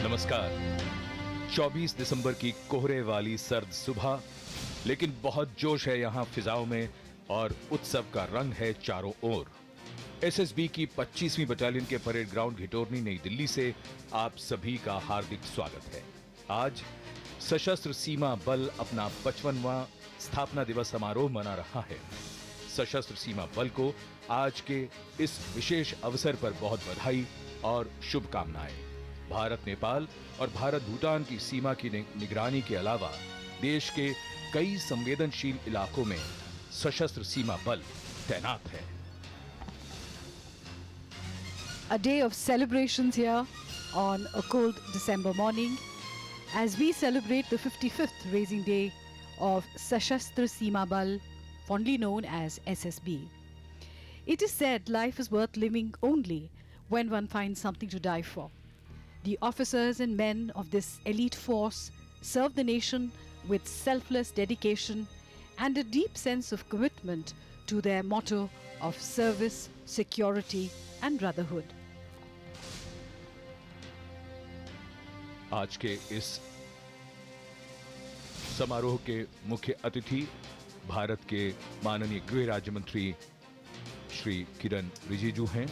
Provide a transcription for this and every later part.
नमस्कार। 24 दिसंबर की कोहरे वाली सर्द सुबह, लेकिन बहुत जोश है यहां फिजाओं में और उत्सव का रंग है चारों ओर। एसएसबी की 25वीं बटालियन के परेड ग्राउंड घिटोरनी नई दिल्ली से आप सभी का हार्दिक स्वागत है। आज सशस्त्र सीमा बल अपना 55वां स्थापना दिवस समारोह मना रहा है। सशस्त्र सीमा बल को आज के इस विशेष अवसर पर बहुत बधाई और शुभकामनाएं। भारत नेपाल और भारत भूटान की सीमा की निगरानी के अलावा देश के कई संवेदनशील इलाकों में सशस्त्र सीमा बल तैनात है। A day of celebrations here on a cold December morning as we celebrate the 55th raising day of Sashastra Seema Bal, fondly known as SSB. It is said life is worth living only when one finds something to die for. The officers and men of this elite force serve the nation with selfless dedication and a deep sense of commitment to their motto of service, security and brotherhood. आज के इस समारोह के मुख्य अतिथि भारत के माननीय गृह राज्य मंत्री श्री किरण रिजिजू हैं,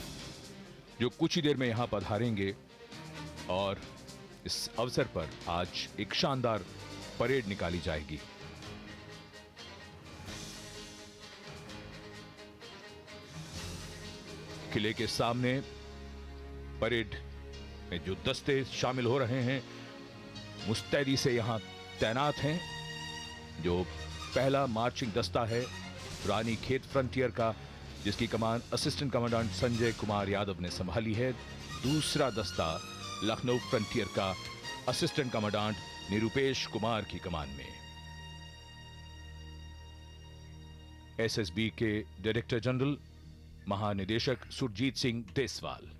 जो कुछ ही देर में यहां पधारेंगे और इस अवसर पर आज एक शानदार परेड निकाली जाएगी। किले के सामने परेड में जो दस्ते शामिल हो रहे हैं मुस्तैदी से यहां तैनात हैं। जो पहला मार्चिंग दस्ता है रानी खेत फ्रंटियर का, जिसकी कमान असिस्टेंट कमांडेंट संजय कुमार यादव ने संभाली है। दूसरा दस्ता लखनऊ फ्रंटियर का असिस्टेंट कमांडेंट निरुपेश कुमार की कमान में। एसएसबी के डायरेक्टर जनरल महानिदेशक सुरजीत सिंह देसवाल।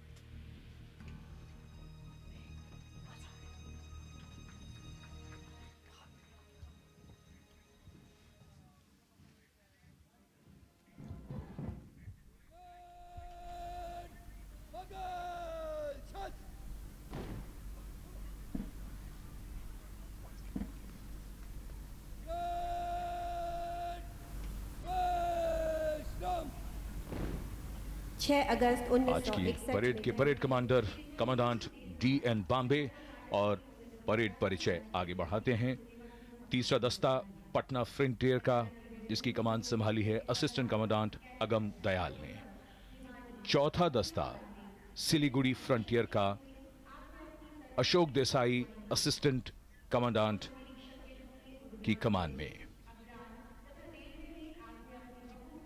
आज की परेड के परेड कमांडेंट डी.एन. बांबे और परेड परिचय आगे बढ़ाते हैं। तीसरा दस्ता पटना फ्रंटियर का, जिसकी कमान संभाली है असिस्टेंट कमांडेंट अगम दयाल ने। चौथा दस्ता सिलीगुड़ी फ्रंटियर का अशोक देसाई असिस्टेंट कमांडेंट की कमान में।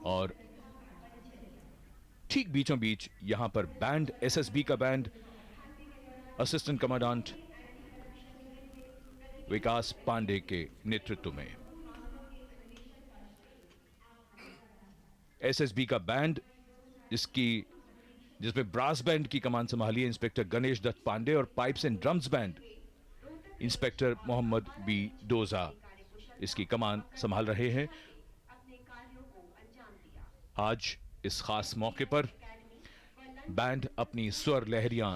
और ठीक बीचों बीच यहां पर बैंड, एसएसबी का बैंड असिस्टेंट कमांडेंट विकास पांडे के नेतृत्व में। एसएसबी का बैंड जिसमें ब्रास बैंड की कमान संभाली है इंस्पेक्टर गणेश दत्त पांडे और pipes and drums band inspector Mohammed B Doja इसकी कमान संभाल रहे हैं। आज इस खास मौके पर बैंड अपनी स्वर लहरियां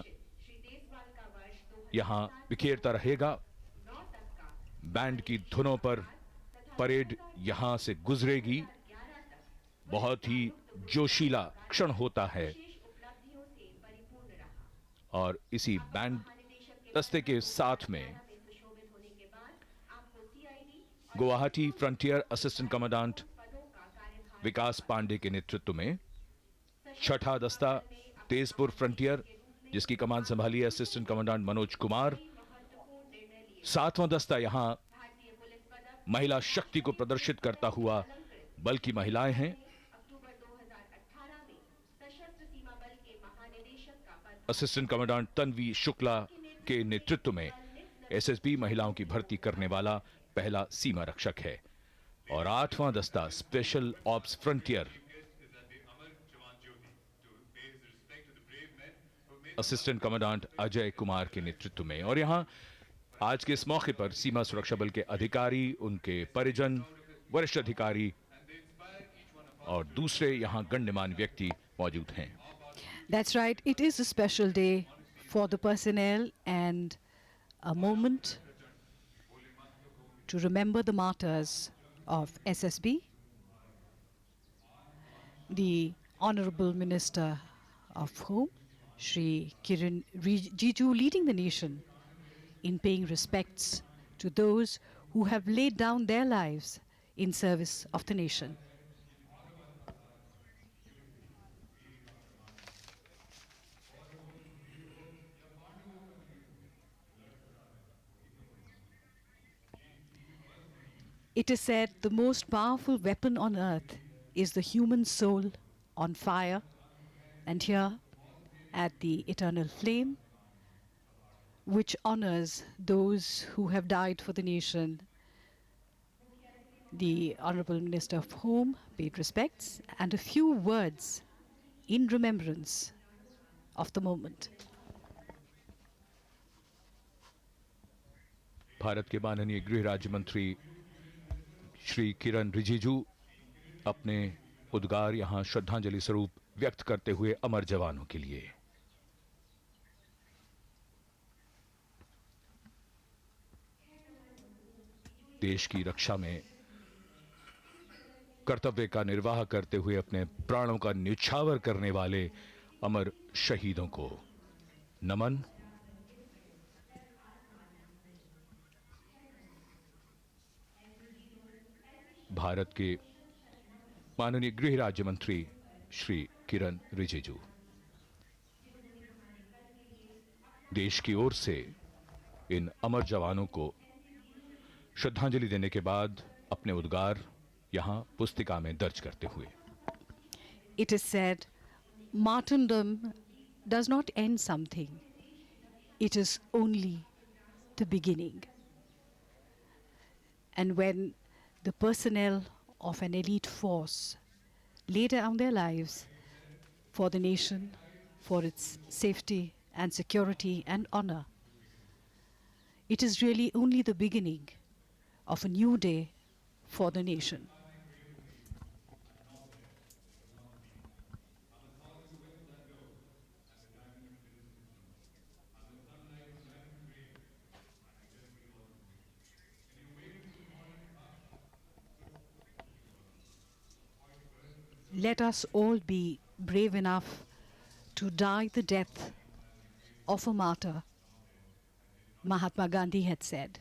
यहां बिखेरता रहेगा। बैंड की धुनों पर परेड यहां से गुजरेगी। बहुत ही जोशीला क्षण होता है और इसी बैंड दस्ते के साथ में गुवाहाटी फ्रंटियर असिस्टेंट कमांडेंट विकास पांडे के नेतृत्व में छठा दस्ता तेजपुर फ्रंटियर, जिसकी कमान संभाली है असिस्टेंट कमांडेंट मनोज कुमार। सातवां दस्ता यहां महिला शक्ति को प्रदर्शित करता हुआ बल की महिलाएं हैं। असिस्टेंट कमांडेंट तन्वी शुक्ला के नेतृत्व में एसएसबी महिलाओं की भर्ती करने वाला पहला सीमा रक्षक है और 8वां दस्ता special ops frontier assistant commandant Ajay Kumar के नेतृत्व में। और यहां आज के इस मौके पर सीमा सुरक्षा बल के अधिकारी, उनके परिजन, वरिष्ठ अधिकारी और दूसरे यहां गण्यमान्य व्यक्ति मौजूद हैं। That's right. It is a special day for the personnel and a moment to remember the martyrs of SSB. The Honorable Minister of Home, Shri Kiran Rijiju, leading the nation in paying respects to those who have laid down their lives in service of the nation. It is said the most powerful weapon on earth is the human soul on fire. And here at the Eternal Flame, which honors those who have died for the nation, the Honorable Minister of Home paid respects and a few words in remembrance of the moment. Bharat के माननीय गृह राज्य मंत्री श्री किरण रिजिजू अपने उद्गार यहां श्रद्धांजलि स्वरूप व्यक्त करते हुए अमर जवानों के लिए। देश की रक्षा में कर्तव्य का निर्वाह करते हुए अपने प्राणों का न्यौछावर करने वाले अमर शहीदों को नमन। भारत के माननीय गृह राज्य मंत्री श्री किरण रिजिजू, देश की ओर से इन अमर जवानों को श्रद्धांजलि देने के बाद अपने उद्गार यहां पुस्तिका में दर्ज करते हुए। It is said, martyrdom does not end something. It is only the beginning. And when the personnel of an elite force lay down their lives for the nation, for its safety and security and honor, it is really only the beginning of a new day for the nation. Let us all be brave enough to die the death of a martyr, Mahatma Gandhi had said.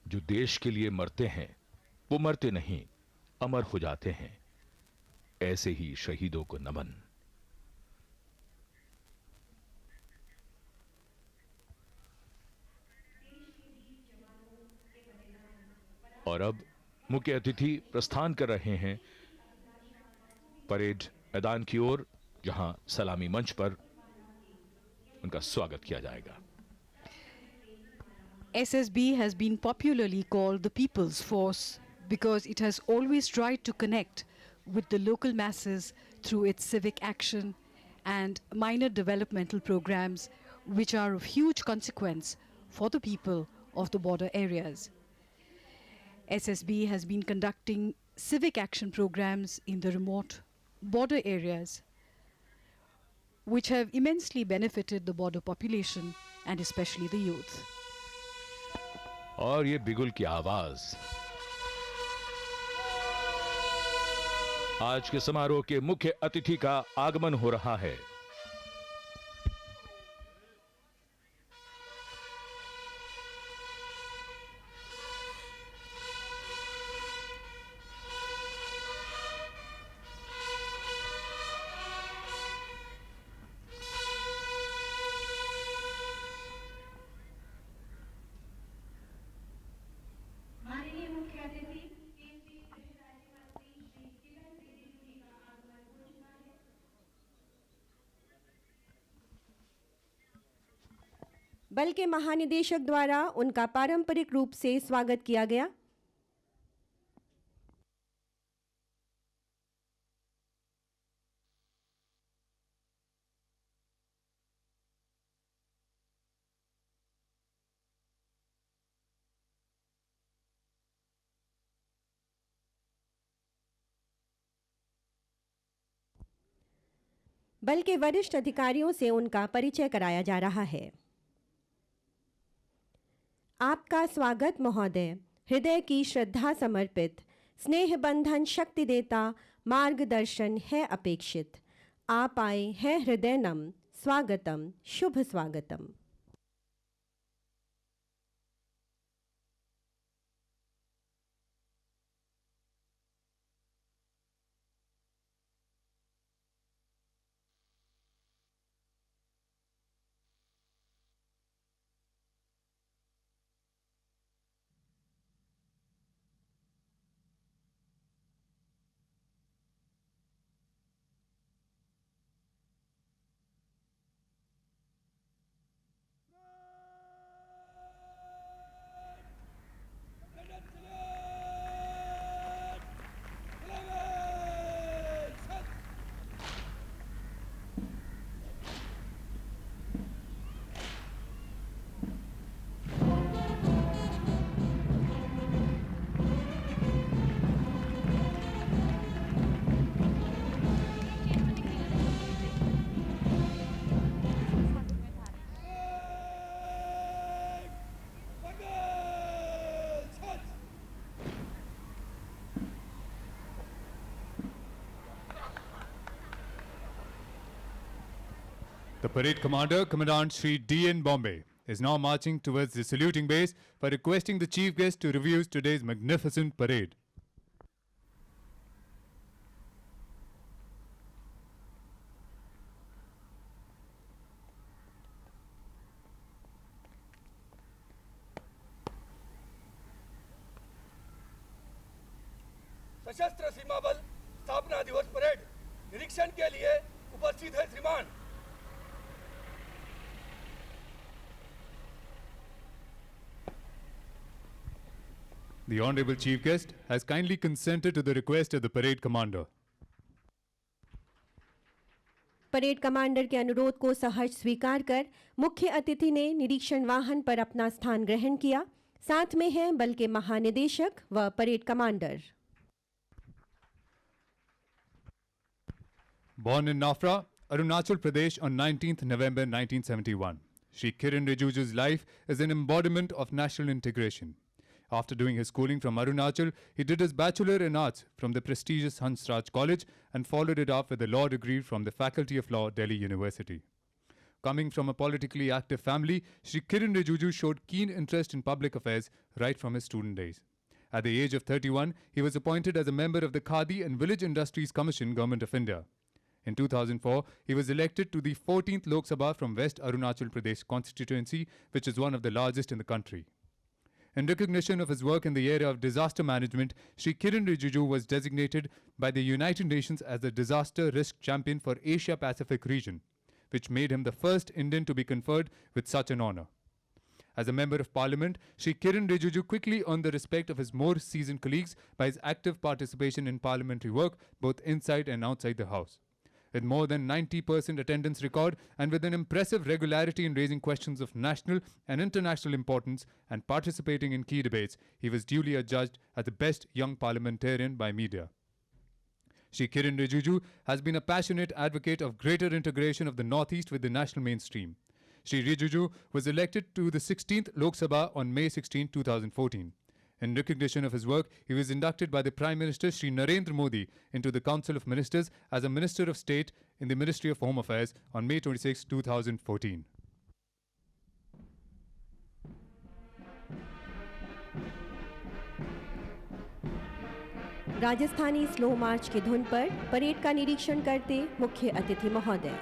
जो देश के लिए मरते हैं वो मरते नहीं, अमर हो जाते हैं। ऐसे ही शहीदों को नमन। और अब मुख्य अतिथि प्रस्थान कर रहे हैं परेड मैदान की ओर, जहां सलामी मंच पर उनका स्वागत किया जाएगा। SSB has been popularly called the People's Force because it has always tried to connect with the local masses through its civic action and minor developmental programs which are of huge consequence for the people of the border areas. SSB has been conducting civic action programs in the remote border areas which have immensely benefited the border population and especially the youth. और ये बिगुल की आवाज आज के समारोह के मुख्य अतिथि का आगमन हो रहा है। बल के महानिदेशक द्वारा उनका पारंपरिक रूप से स्वागत किया गया। बल के वरिष्ठ अधिकारियों से उनका परिचय कराया जा रहा है। आपका स्वागत महोदय, हृदय की श्रद्धा समर्पित, स्नेह बंधन शक्ति देता मार्गदर्शन है अपेक्षित। आप आए हैं हृदय नम, स्वागतम, शुभ स्वागतम। The parade commander, Commandant Shri D.N. Bombay, is now marching towards the saluting base by requesting the chief guest to review today's magnificent parade. सशस्त्र सीमा बल स्थापना दिवस परेड निरीक्षण के लिए उपस्थित है श्रीमान। The Honorable Chief Guest has kindly consented to the request of the parade commander. Parade commander के अनुरोध को सहर्ष स्वीकार कर मुख्य अतिथि ने निरीक्षण वाहन पर अपना स्थान ग्रहण किया। साथ में हैं बल के महानिदेशक व parade commander. Born in Nafra, Arunachal Pradesh on 19th November 1971, Shri Kiran Rijiju's life is an embodiment of national integration. After doing his schooling from Arunachal, he did his Bachelor in Arts from the prestigious Hansraj College and followed it up with a law degree from the Faculty of Law, Delhi University. Coming from a politically active family, Shri Kiran Rijiju showed keen interest in public affairs right from his student days. At the age of 31, he was appointed as a member of the Khadi and Village Industries Commission, Government of India. In 2004, he was elected to the 14th Lok Sabha from West Arunachal Pradesh constituency, which is one of the largest in the country. In recognition of his work in the area of disaster management, Shri Kiran Rijiju was designated by the United Nations as the Disaster Risk Champion for Asia Pacific region, which made him the first Indian to be conferred with such an honor. As a member of parliament, Shri Kiran Rijiju quickly earned the respect of his more seasoned colleagues by his active participation in parliamentary work both inside and outside the house. With more than 90% attendance record and with an impressive regularity in raising questions of national and international importance and participating in key debates, he was duly adjudged as the best young parliamentarian by media. Shri Kiran Rijiju has been a passionate advocate of greater integration of the Northeast with the national mainstream. Shri Rijiju was elected to the 16th Lok Sabha on May 16, 2014. In recognition of his work, he was inducted by the Prime Minister Shri Narendra Modi into the Council of Ministers as a Minister of State in the Ministry of Home Affairs on May 26, 2014. Rajasthani slow मार्च की धुन पर parade का निरीक्षण करते मुख्य अतिथि महोदय।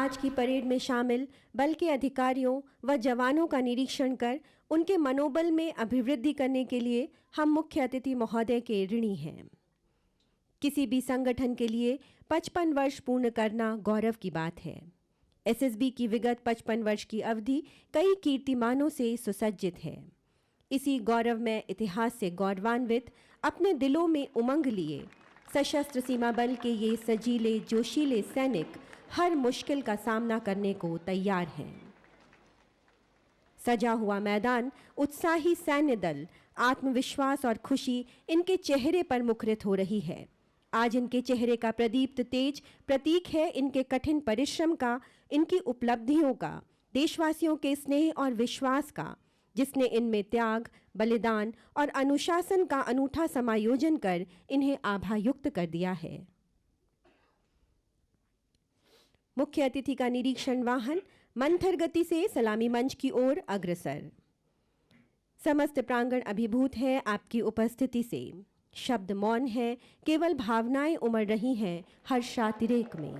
आज की परेड में शामिल बल के अधिकारियों व जवानों का निरीक्षण कर उनके मनोबल में अभिवृद्धि करने के लिए हम मुख्य अतिथि महोदय के ऋणी हैं। किसी भी संगठन के लिए 55 वर्ष पूर्ण करना गौरव की बात है। एसएसबी की विगत 55 वर्ष की अवधि कई कीर्तिमानों से सुसज्जित है। इसी गौरवमय इतिहास से गौरवान्वित अपने दिलों में उमंग लिए सशस्त्र सीमा बल के ये सजीले जोशीले सैनिक हर मुश्किल का सामना करने को तैयार हैं। सजा हुआ मैदान, उत्साही सैन्य दल, आत्मविश्वास और खुशी इनके चेहरे पर मुखरित हो रही है। आज इनके चेहरे का प्रदीप्त तेज प्रतीक है इनके कठिन परिश्रम का, इनकी उपलब्धियों का, देशवासियों के स्नेह और विश्वास का, जिसने इनमें त्याग, बलिदान और अनुशासन का अनूठा समायोजन कर इन्हें आभायुक्त कर दिया है। मुख्य अतिथि का निरीक्षण वाहन मंथर गति से सलामी मंच की ओर अग्रसर। समस्त प्रांगण अभिभूत है आपकी उपस्थिति से। शब्द मौन है, केवल भावनाएं उमड़ रही हैं हर्षातिरेक में।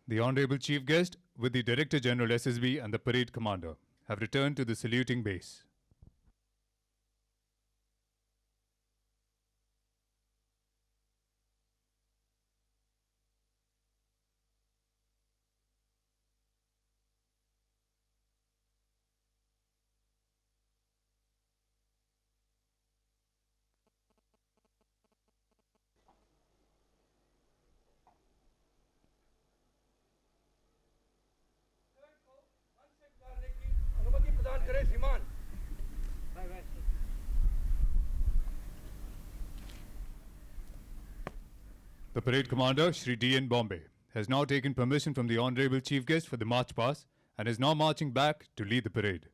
The Honorable Chief Guest, with the Director General SSB and the Parade Commander, have returned to the saluting base. अनुमति प्रदान करें श्रीमान। The Parade Commander, Shri D.N. Bombay, has now taken permission from the Honorable Chief Guest for the march pass and is now marching back to lead the parade.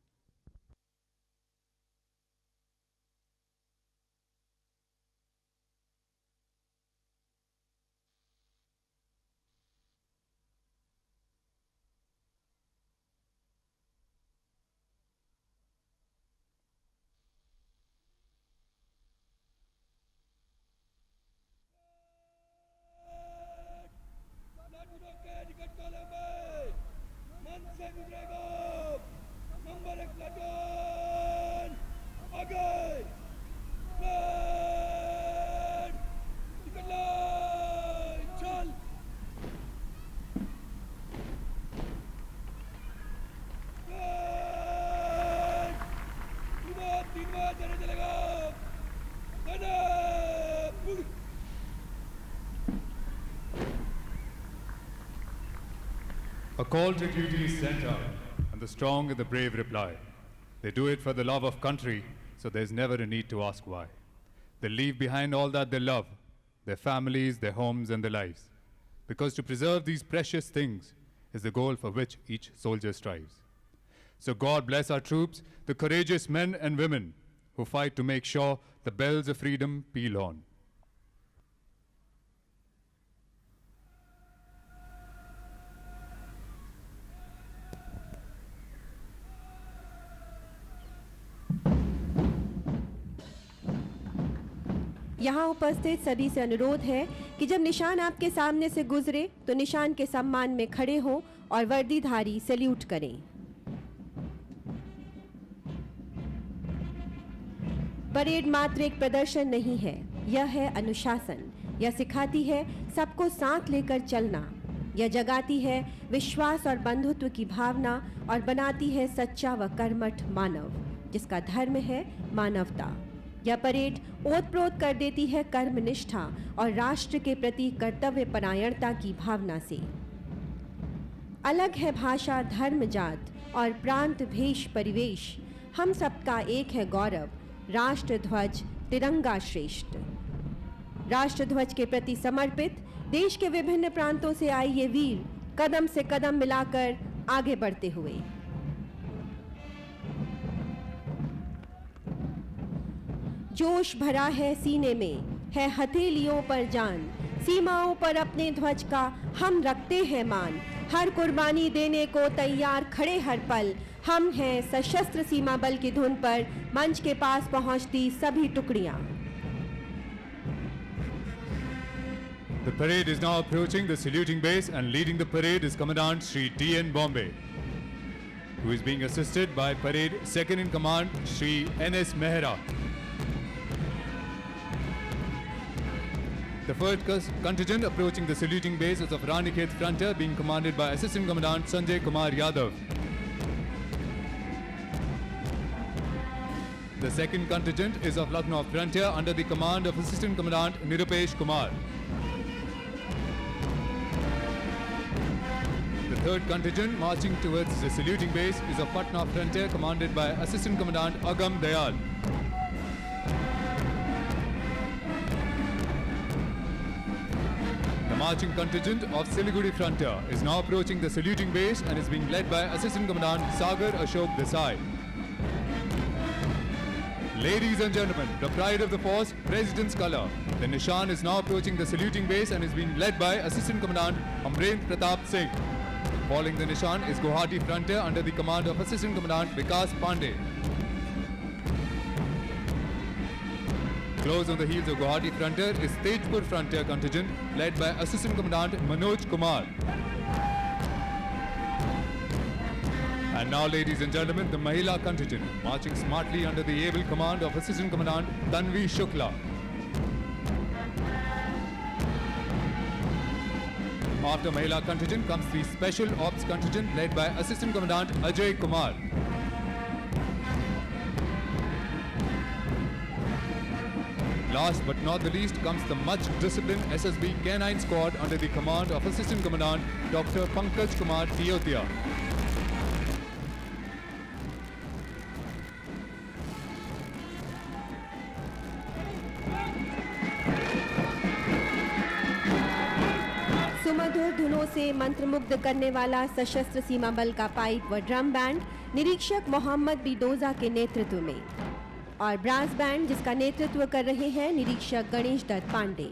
A call to duty is sent out, and the strong and the brave reply. They do it for the love of country, so there's never a need to ask why. They leave behind all that they love, their families, their homes, and their lives. Because to preserve these precious things is the goal for which each soldier strives. So God bless our troops, the courageous men and women who fight to make sure the bells of freedom peal on. यहाँ उपस्थित सभी से अनुरोध है कि जब निशान आपके सामने से गुजरे तो निशान के सम्मान में खड़े हों और वर्दीधारी सैल्यूट करें। परेड मात्र एक प्रदर्शन नहीं है, यह है अनुशासन। यह सिखाती है सबको साथ लेकर चलना। यह जगाती है विश्वास और बंधुत्व की भावना और बनाती है सच्चा व कर्मठ मानव, जिसका धर्म है मानवता। यह परेड ओतप्रोत कर देती है कर्मनिष्ठा और राष्ट्र के प्रति कर्तव्य परायणता की भावना से। अलग है भाषा, धर्म, जात और प्रांत, भेष, परिवेश, हम सबका एक है गौरव, राष्ट्र ध्वज तिरंगा श्रेष्ठ। राष्ट्र ध्वज के प्रति समर्पित देश के विभिन्न प्रांतों से आए ये वीर कदम से कदम मिलाकर आगे बढ़ते हुए जोश भरा है सीने में, है हथेलियों पर जान, सीमाओं पर अपने ध्वज का हम रखते हैं मान। हर कुर्बानी देने को तैयार खड़े हर पल, हम हैं सशस्त्र सीमा बल की धुन पर मंच के पास पहुंचती सभी टुकड़ियां। The parade is now approaching the saluting base, and leading the parade is Commandant Shri D.N. Bombay, who is being assisted by Parade Second in Command Shri N.S. Mehra. The first contingent approaching the saluting base is of Ranikhet Frontier, being commanded by Assistant Commandant Sanjay Kumar Yadav. The second contingent is of Lucknow Frontier under the command of Assistant Commandant Nirupesh Kumar. The third contingent marching towards the saluting base is of Patna Frontier, commanded by Assistant Commandant Agam Dayal. The marching contingent of Siliguri Frontier is now approaching the saluting base and is being led by Assistant Commandant Sagar Ashok Desai. Ladies and gentlemen, the pride of the force, President's Color. The Nishan is now approaching the saluting base and is being led by Assistant Commandant Amrendra Pratap Singh. Following the Nishan is Guwahati Frontier under the command of Assistant Commandant Vikas Pandey. Close on the heels of Guwahati Frontier is Tejpur Frontier contingent led by Assistant Commandant Manoj Kumar. And now, ladies and gentlemen, the Mahila contingent marching smartly under the able command of Assistant Commandant Tanvi Shukla. After Mahila contingent comes the Special Ops contingent led by Assistant Commandant Ajay Kumar. Last but not the least comes the much disciplined SSB K9 squad under the command of Assistant Commandant Dr. Pankaj Kumar Tiotia. सुमधुर धुनों से मंत्रमुग्ध करने वाला सशस्त्र सीमा बल का pipe व ड्रम बैंड निरीक्षक मोहम्मद बिडोजा के नेतृत्व में, और ब्रास बैंड जिसका नेतृत्व कर रहे हैं निरीक्षक गणेश दत्त पांडे।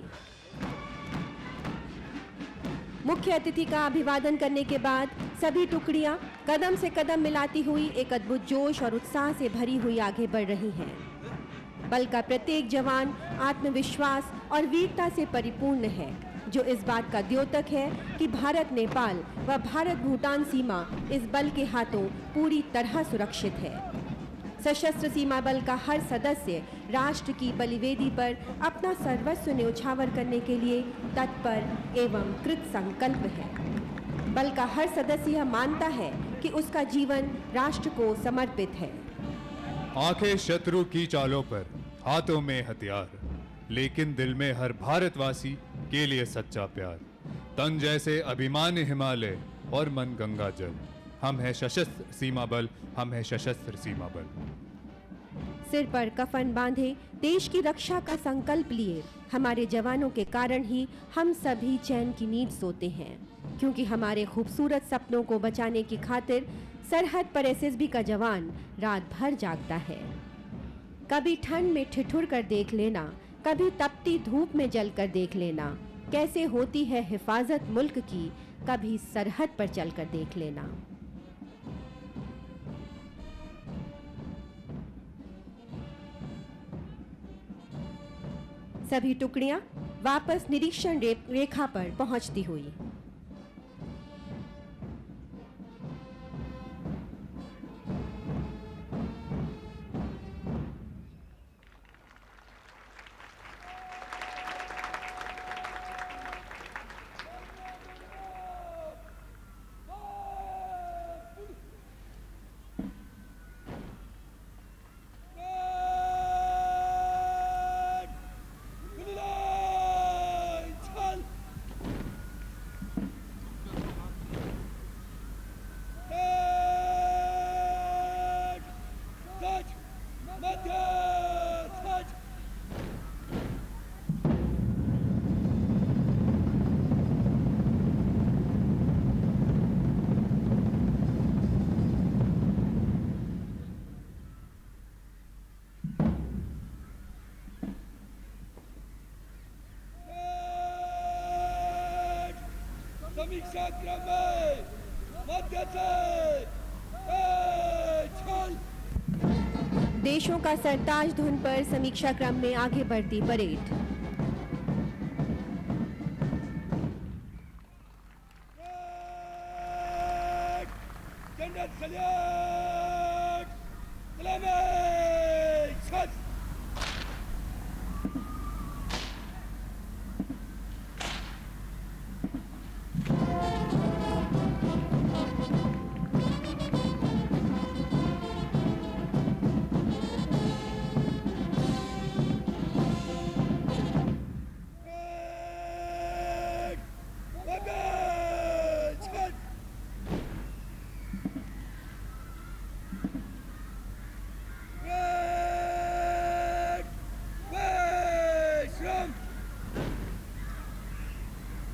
मुख्य अतिथि का अभिवादन करने के बाद सभी टुकड़ियां कदम से कदम मिलाती हुई एक अद्भुत जोश और उत्साह से भरी हुई आगे बढ़ रही हैं। बल का प्रत्येक जवान आत्मविश्वास और वीरता से परिपूर्ण है, जो इस बात का द्योतक है कि भारत नेपाल व भारत भूटान सीमा इस बल के हाथों पूरी तरह सुरक्षित है। सशस्त्र सीमा बल का हर सदस्य राष्ट्र की बलिवेदी पर अपना सर्वस्व न्यौछावर करने के लिए तत्पर एवं कृत संकल्प है। बल का हर सदस्य यह मानता है कि उसका जीवन राष्ट्र को समर्पित है। आंखें शत्रु की चालों पर, हाथों में हथियार, लेकिन दिल में हर भारतवासी के लिए सच्चा प्यार। तन जैसे अभिमान हिमालय और मन गंगा जल। हम है सशस्त्र सीमा बल, हम है सशस्त्र सीमा बल। सिर पर कफन बांधे देश की रक्षा का संकल्प लिए हमारे जवानों के कारण ही हम सभी चैन की नींद सोते हैं, क्योंकि हमारे खूबसूरत सपनों को बचाने की खातिर सरहद पर एसएसबी का जवान रात भर जागता है। कभी ठंड में ठिठुर कर देख लेना, कभी तपती धूप में जलकर देख लेना कैसे होती है हिफाजत मुल्क की, कभी सरहद पर चलकर देख लेना। सभी टुकड़ियां वापस निरीक्षण रेखा पर पहुंचती हुई। समीक्षा क्रम में मध्य से चल। देशों का सरताज धुन पर समीक्षा क्रम में आगे बढ़ती परेड। Captain salute! Acclamation!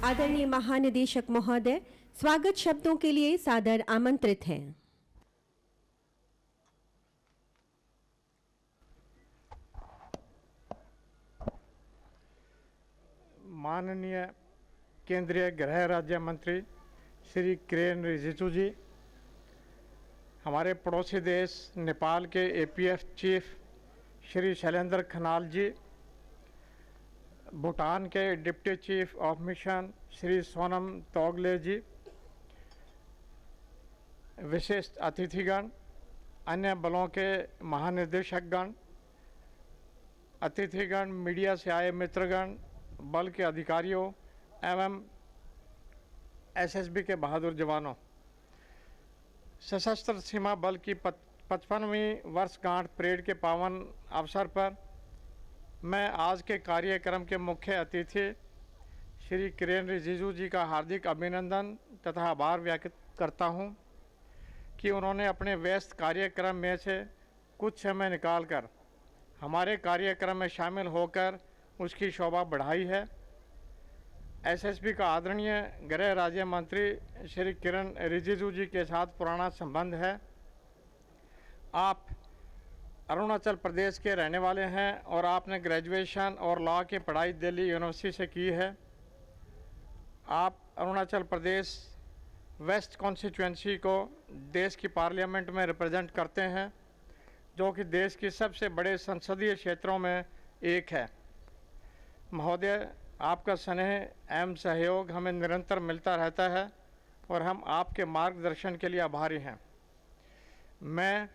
आदरणीय महानिदेशक महोदय, स्वागत शब्दों के लिए सादर आमंत्रित हैं। माननीय केंद्रीय गृह राज्य मंत्री श्री किरेन रिजिजू जी, हमारे पड़ोसी देश नेपाल के एपीएफ चीफ श्री शैलेंद्र खनाल जी, भूटान के deputy chief of mission Shri Sonam तोगले जी, विशिष्ट अतिथिगण, अन्य बलों के महानिदेशकगण, अतिथिगण, मीडिया से आए मित्रगण, बल के अधिकारियों एवं एसएसबी के बहादुर जवानों, सशस्त्र सीमा बल की 55वीं वर्षगांठ परेड के पावन अवसर पर मैं आज के कार्यक्रम के मुख्य अतिथि श्री किरेन रिजिजू जी का हार्दिक अभिनंदन तथा आभार व्यक्त करता हूं कि उन्होंने अपने व्यस्त कार्यक्रम में से कुछ समय निकालकर हमारे कार्यक्रम में शामिल होकर उसकी शोभा बढ़ाई है। एसएसबी का आदरणीय गृह राज्य मंत्री श्री किरेन रिजिजू जी के साथ पुराना संबंध है। आप अरुणाचल प्रदेश के रहने वाले हैं और आपने ग्रेजुएशन और लॉ की पढ़ाई दिल्ली यूनिवर्सिटी से की है। आप अरुणाचल प्रदेश वेस्ट कॉन्स्टिट्यूएंसी को देश की पार्लियामेंट में रिप्रेजेंट करते हैं, जो कि देश की सबसे बड़े संसदीय क्षेत्रों में एक है। महोदय, आपका स्नेह एवं सहयोग हमें निरंतर मिलता रहता है और हम आपके मार्गदर्शन के लिए आभारी हैं। मैं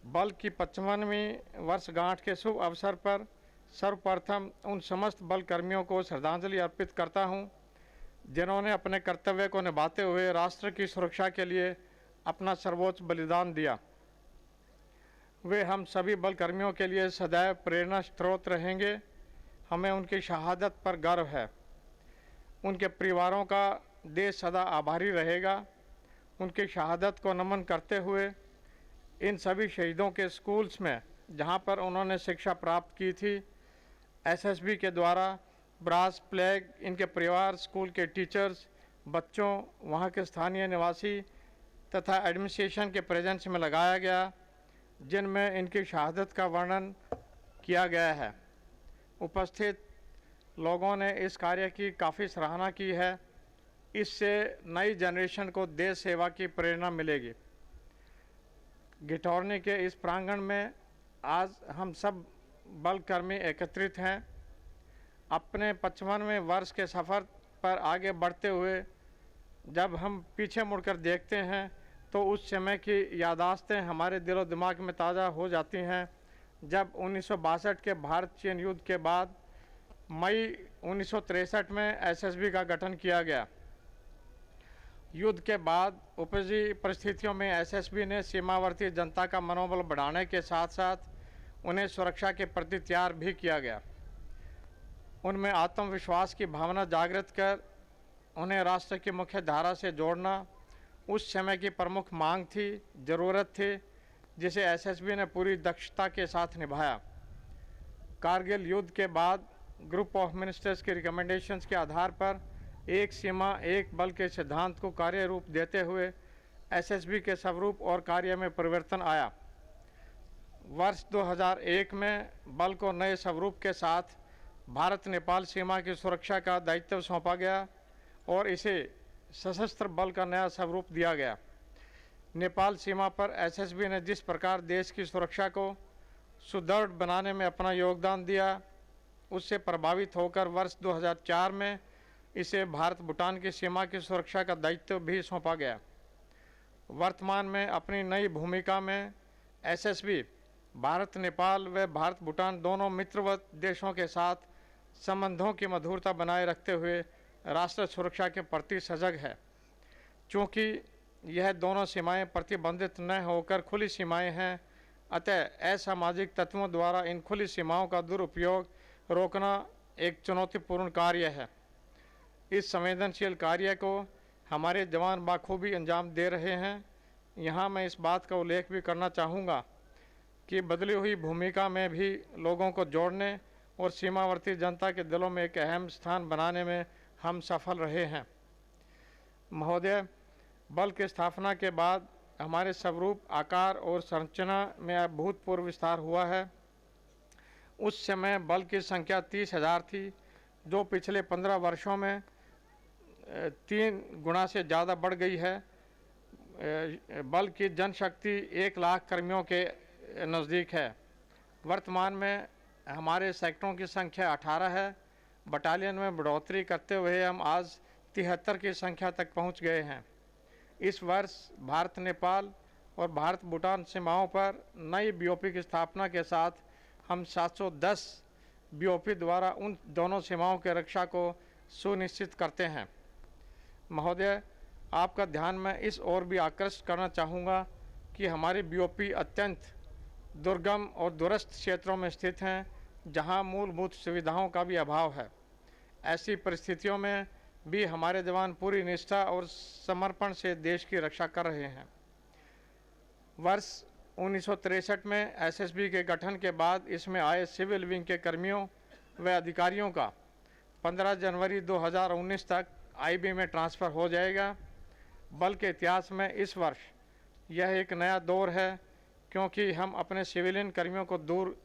बल की 55वीं वर्षगांठ के शुभ अवसर पर सर्वप्रथम उन समस्त बल कर्मियों को श्रद्धांजलि अर्पित करता हूं, जिन्होंने अपने कर्तव्य को निभाते हुए राष्ट्र की सुरक्षा के लिए अपना सर्वोच्च बलिदान दिया। वे हम सभी बल कर्मियों के लिए सदैव प्रेरणा स्रोत रहेंगे। हमें उनकी शहादत पर गर्व है। उनके परिवारों का देश सदा आभारी रहेगा। उनकी शहादत को नमन करते हुए इन सभी शहीदों के स्कूल्स में, जहां पर उन्होंने शिक्षा प्राप्त की थी, एसएसबी के द्वारा ब्रास फ्लैग इनके परिवार, स्कूल के टीचर्स, बच्चों, वहां के स्थानीय निवासी तथा एडमिनिस्ट्रेशन के प्रेजेंस में लगाया गया, जिनमें इनकी शहादत का वर्णन किया गया है। उपस्थित लोगों ने इस कार्य की काफ़ी सराहना की है। इससे नई जनरेशन को देश सेवा की प्रेरणा मिलेगी। गिठौरनी के इस प्रांगण में आज हम सब बल कर्मी एकत्रित हैं। अपने 55वें वर्ष के सफ़र पर आगे बढ़ते हुए जब हम पीछे मुड़कर देखते हैं तो उस समय की यादाश्तें हमारे दिलो दिमाग में ताज़ा हो जाती हैं। जब 1962 के भारत चीन युद्ध के बाद मई 1963 में एसएसबी का गठन किया गया। युद्ध के बाद उपजी परिस्थितियों में एसएसबी ने सीमावर्ती जनता का मनोबल बढ़ाने के साथ साथ उन्हें सुरक्षा के प्रति तैयार भी किया गया। उनमें आत्मविश्वास की भावना जागृत कर उन्हें राष्ट्र की मुख्य धारा से जोड़ना उस समय की प्रमुख मांग थी, ज़रूरत थी, जिसे एसएसबी ने पूरी दक्षता के साथ निभाया। कारगिल युद्ध के बाद ग्रुप ऑफ मिनिस्टर्स के रिकमेंडेशंस के आधार पर एक सीमा एक बल के सिद्धांत को कार्य रूप देते हुए एसएसबी के स्वरूप और कार्य में परिवर्तन आया। वर्ष 2001 में बल को नए स्वरूप के साथ भारत नेपाल सीमा की सुरक्षा का दायित्व सौंपा गया और इसे सशस्त्र बल का नया स्वरूप दिया गया। नेपाल सीमा पर एसएसबी ने जिस प्रकार देश की सुरक्षा को सुदृढ़ बनाने में अपना योगदान दिया, उससे प्रभावित होकर वर्ष 2004 में इसे भारत भूटान की सीमा की सुरक्षा का दायित्व भी सौंपा गया। वर्तमान में अपनी नई भूमिका में एसएसबी भारत नेपाल व भारत भूटान दोनों मित्रवत देशों के साथ संबंधों की मधुरता बनाए रखते हुए राष्ट्र सुरक्षा के प्रति सजग है। चूँकि यह दोनों सीमाएं प्रतिबंधित न होकर खुली सीमाएं हैं, अतः असामाजिक तत्वों द्वारा इन खुली सीमाओं का दुरुपयोग रोकना एक चुनौतीपूर्ण कार्य है। इस संवेदनशील कार्य को हमारे जवान बाखूबी अंजाम दे रहे हैं। यहाँ मैं इस बात का उल्लेख भी करना चाहूँगा कि बदली हुई भूमिका में भी लोगों को जोड़ने और सीमावर्ती जनता के दिलों में एक अहम स्थान बनाने में हम सफल रहे हैं। महोदय, बल की स्थापना के बाद हमारे स्वरूप, आकार और संरचना में अभूतपूर्व विस्तार हुआ है। उस समय बल की संख्या 30,000 थी, जो पिछले 15 वर्षों में 3 गुना से ज़्यादा बढ़ गई है। बल की जनशक्ति 1 लाख कर्मियों के नज़दीक है। वर्तमान में हमारे सेक्टरों की संख्या 18 है। बटालियन में बढ़ोतरी करते हुए हम आज 73 की संख्या तक पहुंच गए हैं। इस वर्ष भारत नेपाल और भारत भूटान सीमाओं पर नई बीओपी की स्थापना के साथ हम 710 बीओपी द्वारा उन दोनों सीमाओं की रक्षा को सुनिश्चित करते हैं। महोदय, आपका ध्यान मैं इस ओर भी आकर्षित करना चाहूँगा कि हमारी बीओपी अत्यंत दुर्गम और दूरस्थ क्षेत्रों में स्थित हैं, जहां मूलभूत सुविधाओं का भी अभाव है। ऐसी परिस्थितियों में भी हमारे जवान पूरी निष्ठा और समर्पण से देश की रक्षा कर रहे हैं। वर्ष 1963 में एसएसबी के गठन के बाद इसमें आए सिविल विंग के कर्मियों व अधिकारियों का 15 जनवरी 2019 तक आईबी में ट्रांसफ़र हो जाएगा। बल के इतिहास में इस वर्ष यह एक नया दौर है, क्योंकि हम अपने सिविलियन कर्मियों को दूर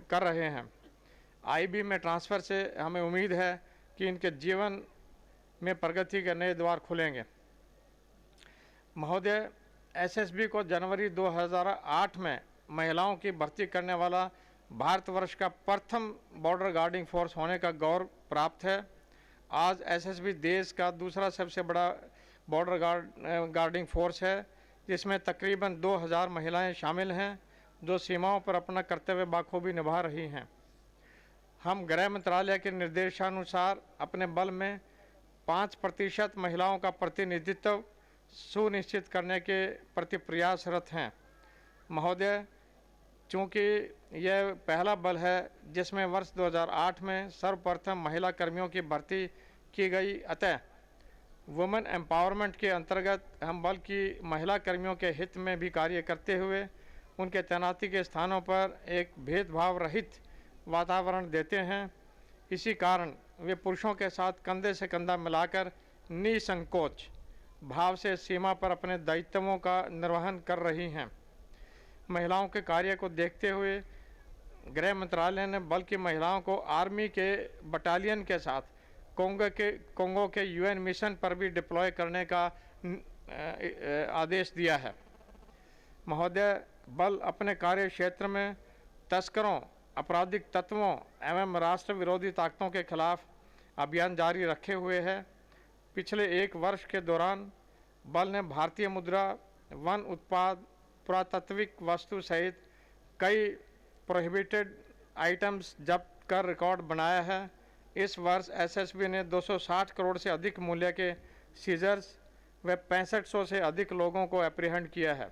कर रहे हैं। आईबी में ट्रांसफ़र से हमें उम्मीद है कि इनके जीवन में प्रगति के नए द्वार खुलेंगे। महोदय, एसएसबी को जनवरी 2008 में महिलाओं की भर्ती करने वाला भारतवर्ष का प्रथम बॉर्डर गार्डिंग फोर्स होने का गौरव प्राप्त है। आज एसएसबी देश का दूसरा सबसे बड़ा बॉर्डर गार्डिंग फोर्स है, जिसमें तकरीबन 2000 महिलाएं शामिल हैं, जो सीमाओं पर अपना कर्तव्य बाखूबी निभा रही हैं। हम गृह मंत्रालय के निर्देशानुसार अपने बल में 5% महिलाओं का प्रतिनिधित्व सुनिश्चित करने के प्रति प्रयासरत हैं। महोदय, चूँकि यह पहला बल है जिसमें वर्ष 2008 में सर्वप्रथम महिला कर्मियों की भर्ती की गई, अतः वुमेन एम्पावरमेंट के अंतर्गत हम बल की महिला कर्मियों के हित में भी कार्य करते हुए उनके तैनाती के स्थानों पर एक भेदभाव रहित वातावरण देते हैं। इसी कारण वे पुरुषों के साथ कंधे से कंधा मिलाकर निसंकोच भाव से सीमा पर अपने दायित्वों का निर्वहन कर रही हैं। महिलाओं के कार्य को देखते हुए गृह मंत्रालय ने बल की महिलाओं को आर्मी के बटालियन के साथ कोंगो के यूएन मिशन पर भी डिप्लॉय करने का आदेश दिया है। महोदय, बल अपने कार्य क्षेत्र में तस्करों, आपराधिक तत्वों एवं राष्ट्र विरोधी ताकतों के खिलाफ अभियान जारी रखे हुए है। पिछले 1 वर्ष के दौरान बल ने भारतीय मुद्रा, वन उत्पाद, पुरातात्विक वस्तु सहित कई प्रोहिबिटेड आइटम्स जब्त कर रिकॉर्ड बनाया है। इस वर्ष एसएसबी ने 260 करोड़ से अधिक मूल्य के सीजर्स व 6500 से अधिक लोगों को एप्रीहेंड किया है।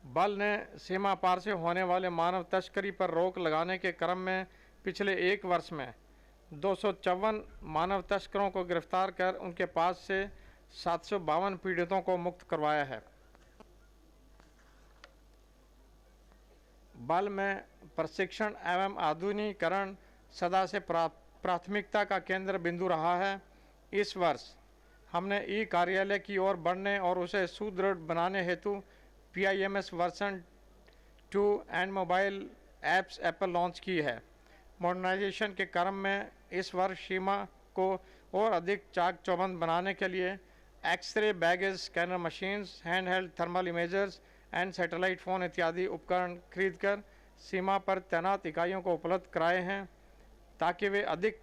बल ने सीमा पार से होने वाले मानव तस्करी पर रोक लगाने के क्रम में पिछले 1 वर्ष में 254 मानव तस्करों को गिरफ्तार कर उनके पास से 752 पीड़ितों को मुक्त करवाया है। बल में प्रशिक्षण एवं आधुनिकीकरण सदा से प्राथमिकता का केंद्र बिंदु रहा है। इस वर्ष हमने ई कार्यालय की ओर बढ़ने और उसे सुदृढ़ बनाने हेतु PIMS version 2 and mobile apps Apple launch की है। मॉडर्नाइजेशन के क्रम में इस वर्ष सीमा को और अधिक चाक चौबंद बनाने के लिए X ray baggage scanner machines, handheld thermal imagers and satellite phone इत्यादि उपकरण खरीदकर सीमा पर तैनात इकाइयों को उपलब्ध कराए हैं, ताकि वे अधिक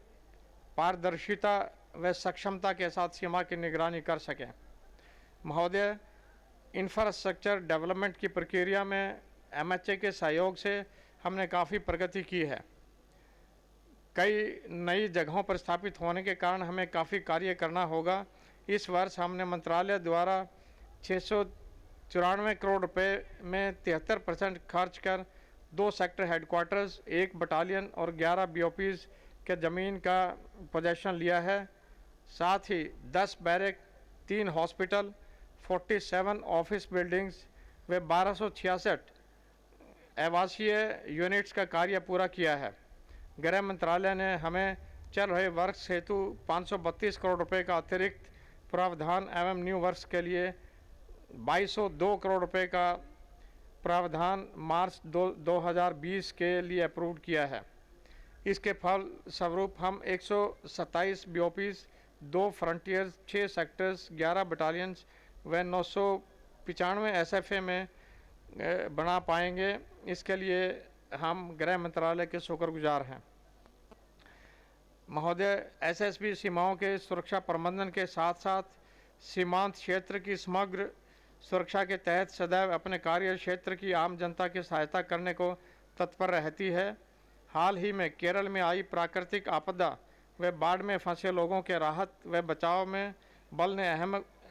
पारदर्शिता व सक्षमता के साथ सीमा की निगरानी कर सकें। महोदय, इंफ्रास्ट्रक्चर डेवलपमेंट की प्रक्रिया में MHA के सहयोग से हमने काफ़ी प्रगति की है। कई नई जगहों पर स्थापित होने के कारण हमें काफ़ी कार्य करना होगा। इस वर्ष हमने मंत्रालय द्वारा 694 करोड़ रुपए में 73% खर्च कर 2 सेक्टर हेडक्वार्टर्स, 1 बटालियन और 11 BOPs के ज़मीन का पोजेशन लिया है। साथ ही 10 बैरक, 3 हॉस्पिटल, 47 ऑफिस बिल्डिंग्स व 1266 आवासीय यूनिट्स का कार्य पूरा किया है। गृह मंत्रालय ने हमें चल रहे वर्ष हेतु 532 करोड़ रुपए का अतिरिक्त प्रावधान एवं न्यू वर्ष के लिए 2202 करोड़ रुपए का प्रावधान मार्च 2020 के लिए अप्रूव किया है। इसके फल स्वरूप हम 127 BOPs, 2 फ्रंटियर्स, 6 सेक्टर्स, 11 बटालियंस व 995 SFA में बना पाएंगे। इसके लिए हम गृह मंत्रालय के शुक्रगुजार हैं। महोदय, SSB सीमाओं के सुरक्षा प्रबंधन के साथ साथ सीमांत क्षेत्र की समग्र सुरक्षा के तहत सदैव अपने कार्य क्षेत्र की आम जनता की सहायता करने को तत्पर रहती है। हाल ही में केरल में आई प्राकृतिक आपदा व बाढ़ में फंसे लोगों के राहत व बचाव में बल ने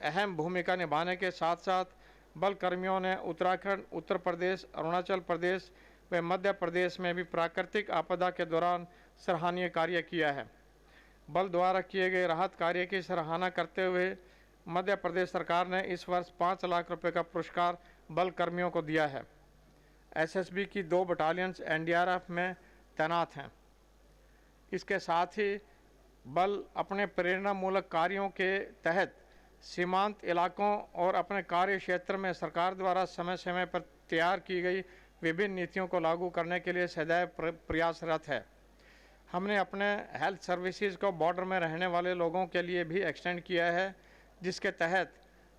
अहम भूमिका निभाने के साथ साथ बल कर्मियों ने उत्तराखंड, उत्तर प्रदेश, अरुणाचल प्रदेश व मध्य प्रदेश में भी प्राकृतिक आपदा के दौरान सराहनीय कार्य किया है। बल द्वारा किए गए राहत कार्य की सराहना करते हुए मध्य प्रदेश सरकार ने इस वर्ष 5 लाख रुपए का पुरस्कार बल कर्मियों को दिया है। SSB की 2 बटालियंस NDRF में तैनात हैं। इसके साथ ही बल अपने प्रेरणामूलक कार्यों के तहत सीमांत इलाकों और अपने कार्य क्षेत्र में सरकार द्वारा समय समय पर तैयार की गई विभिन्न नीतियों को लागू करने के लिए सदैव प्रयासरत है। हमने अपने हेल्थ सर्विसेज को बॉर्डर में रहने वाले लोगों के लिए भी एक्सटेंड किया है, जिसके तहत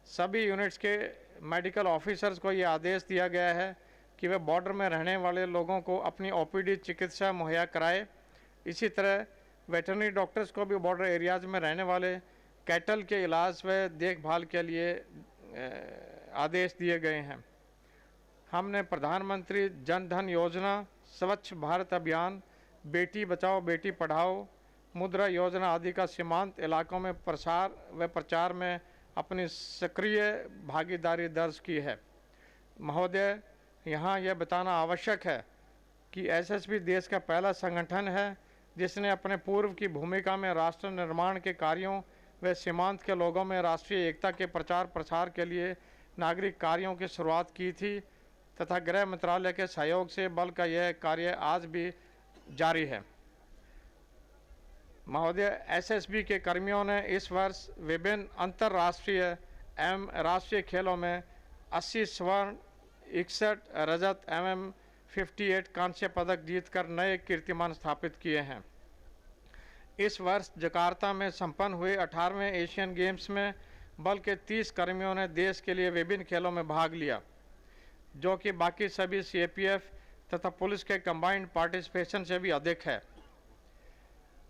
सभी यूनिट्स के मेडिकल ऑफिसर्स को ये आदेश दिया गया है कि वे बॉर्डर में रहने वाले लोगों को अपनी OPD चिकित्सा मुहैया कराए। इसी तरह वेटरनरी डॉक्टर्स को भी बॉर्डर एरियाज़ में रहने वाले कैटल के इलाज व देखभाल के लिए आदेश दिए गए हैं। हमने प्रधानमंत्री जन धन योजना, स्वच्छ भारत अभियान, बेटी बचाओ बेटी पढ़ाओ, मुद्रा योजना आदि का सीमांत इलाकों में प्रसार व प्रचार में अपनी सक्रिय भागीदारी दर्ज की है। महोदय, यहाँ यह बताना आवश्यक है कि SSB देश का पहला संगठन है जिसने अपने पूर्व की भूमिका में राष्ट्र निर्माण के कार्यों व सीमांत के लोगों में राष्ट्रीय एकता के प्रचार प्रसार के लिए नागरिक कार्यों की शुरुआत की थी तथा गृह मंत्रालय के सहयोग से बल का यह कार्य आज भी जारी है। महोदय, SSB के कर्मियों ने इस वर्ष विभिन्न अंतर्राष्ट्रीय एवं राष्ट्रीय खेलों में 80 स्वर्ण, 61 रजत एवं 58 कांस्य पदक जीतकर नए कीर्तिमान स्थापित किए हैं। इस वर्ष जकार्ता में संपन्न हुए 18वें एशियन गेम्स में बल के 30 कर्मियों ने देश के लिए विभिन्न खेलों में भाग लिया, जो कि बाकी सभी CAPF तथा पुलिस के कंबाइंड पार्टिसिपेशन से भी अधिक है।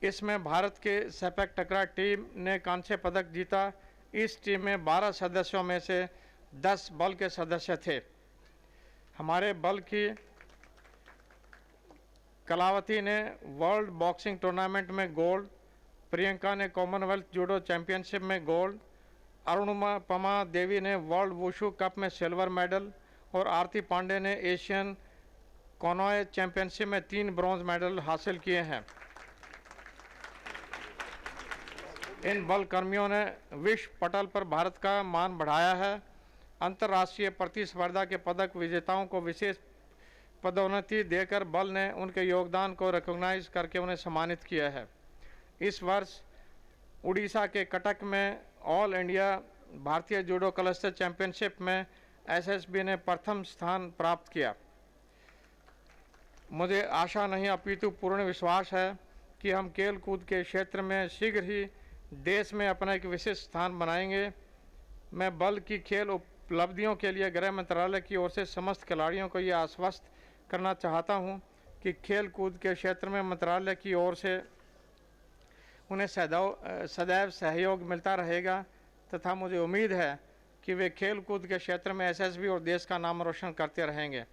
इसमें भारत के सैपक टकरा टीम ने कांस्य पदक जीता। इस टीम में 12 सदस्यों में से 10 बल के सदस्य थे। हमारे बल की कलावती ने वर्ल्ड बॉक्सिंग टूर्नामेंट में गोल्ड, प्रियंका ने कॉमनवेल्थ जूडो चैंपियनशिप में गोल्ड, अरुणपमा देवी ने वर्ल्ड वुशु कप में सिल्वर मेडल और आरती पांडे ने एशियन कॉनोए चैंपियनशिप में 3 ब्रॉन्ज मेडल हासिल किए हैं। इन बल कर्मियों ने विश्व पटल पर भारत का मान बढ़ाया है। अंतर्राष्ट्रीय प्रतिस्पर्धा के पदक विजेताओं को विशेष पदोन्नति देकर बल ने उनके योगदान को रिकॉग्नाइज करके उन्हें सम्मानित किया है। इस वर्ष उड़ीसा के कटक में ऑल इंडिया भारतीय जूडो क्लस्टर चैंपियनशिप में SSB ने प्रथम स्थान प्राप्त किया। मुझे आशा नहीं अपितु पूर्ण विश्वास है कि हम खेल कूद के क्षेत्र में शीघ्र ही देश में अपना एक विशिष्ट स्थान बनाएंगे। मैं बल की खेल उपलब्धियों के लिए गृह मंत्रालय की ओर से समस्त खिलाड़ियों को यह आश्वस्त करना चाहता हूं कि खेल कूद के क्षेत्र में मंत्रालय की ओर से उन्हें सदैव सहयोग मिलता रहेगा तथा मुझे उम्मीद है कि वे खेल कूद के क्षेत्र में एसएसबी और देश का नाम रोशन करते रहेंगे।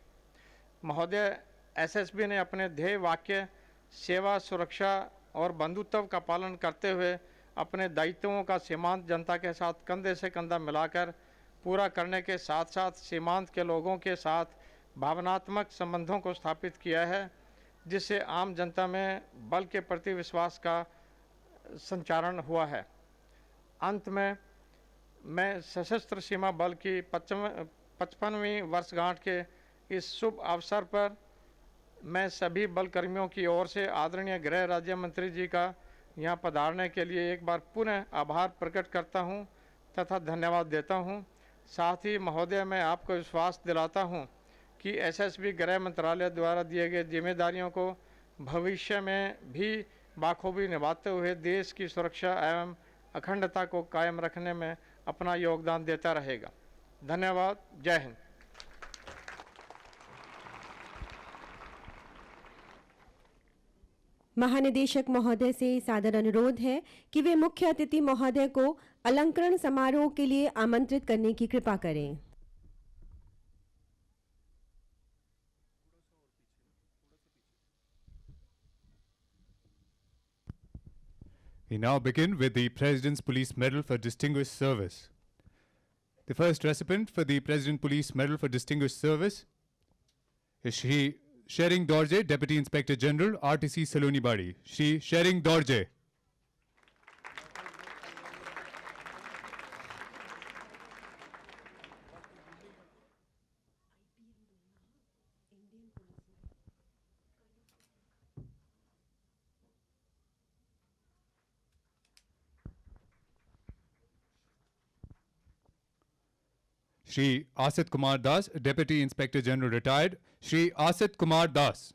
महोदय, एसएसबी ने अपने ध्येय वाक्य सेवा, सुरक्षा और बंधुत्व का पालन करते हुए अपने दायित्वों का सीमांत जनता के साथ कंधे से कंधा मिलाकर पूरा करने के साथ साथ सीमांत के लोगों के साथ भावनात्मक संबंधों को स्थापित किया है, जिससे आम जनता में बल के प्रति विश्वास का संचारण हुआ है। अंत में मैं सशस्त्र सीमा बल की 55वीं वर्षगांठ के इस शुभ अवसर पर मैं सभी बल कर्मियों की ओर से आदरणीय गृह राज्य मंत्री जी का यहाँ पधारने के लिए एक बार पुनः आभार प्रकट करता हूँ तथा धन्यवाद देता हूँ। साथ ही महोदय, मैं आपको विश्वास दिलाता हूँ कि एसएसबी गृह मंत्रालय द्वारा दिए गए जिम्मेदारियों को भविष्य में भी बाखूबी निभाते हुए देश की सुरक्षा एवं अखंडता को कायम रखने में अपना योगदान देता रहेगा। धन्यवाद। जय हिंद। महानिदेशक महोदय से सादर अनुरोध है कि वे मुख्य अतिथि महोदय को अलंकरण समारोह के लिए आमंत्रित करने की कृपा करें। We now begin with the President's Police Medal for Distinguished Service. The first recipient for the President Police Medal for Distinguished Service is Shri Shering Dorje, Deputy Inspector General, RTC Saloni Badi. Shri Shering Dorje. Shri Asit Kumar Das, Deputy Inspector General Retired. Shri Asit Kumar Das.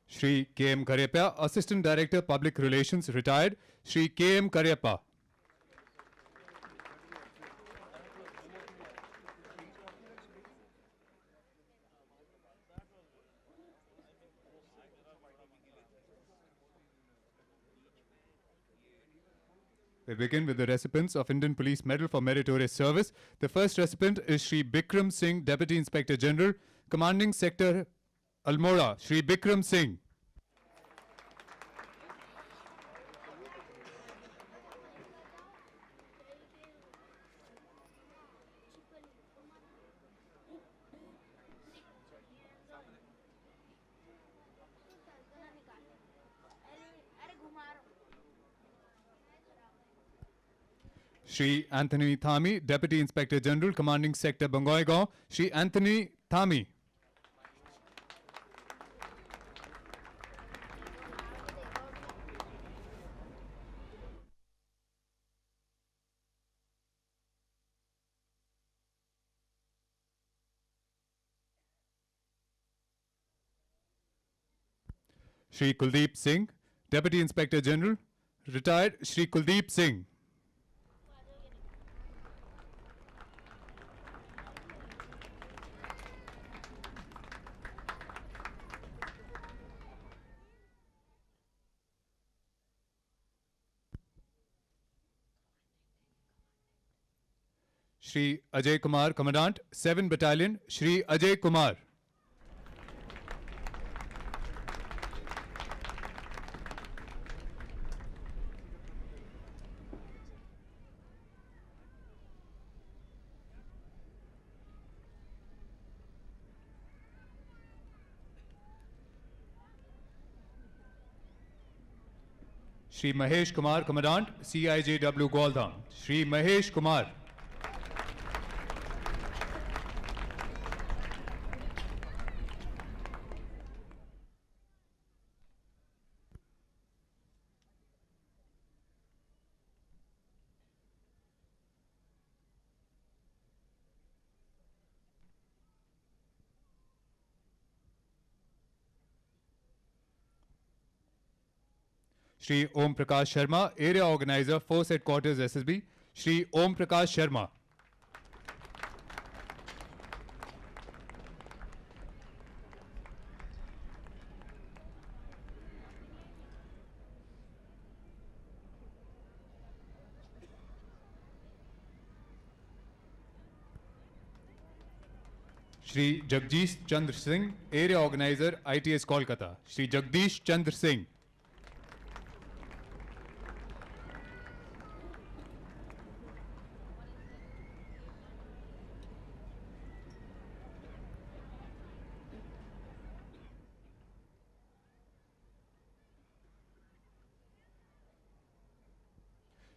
Shri K.M. Karyappa, Assistant Director, Public Relations, Retired. Shri K.M. Karyappa. We begin with the recipients of Indian Police Medal for Meritorious Service. The first recipient is Shri Bikram Singh, Deputy Inspector General, Commanding Sector Almora. Shri Bikram Singh. Shri Anthony Thami, Deputy Inspector General, Commanding Sector Bangoigaon. Shri Anthony Thami. Shri Kuldeep Singh, Deputy Inspector General, Retired. Shri Kuldeep Singh. Shri Ajay Kumar, Commandant, 7 Battalion. Shri Ajay Kumar. Shri Mahesh Kumar, Commandant, CIJW Gwaldam. Shri Mahesh Kumar. Shri Om Prakash Sharma, Area Organizer, Force Headquarters SSB, Shri Om Prakash Sharma. Shri Jagdish Chandra Singh, Area Organizer, ITS Kolkata. Shri Jagdish Chandra Singh.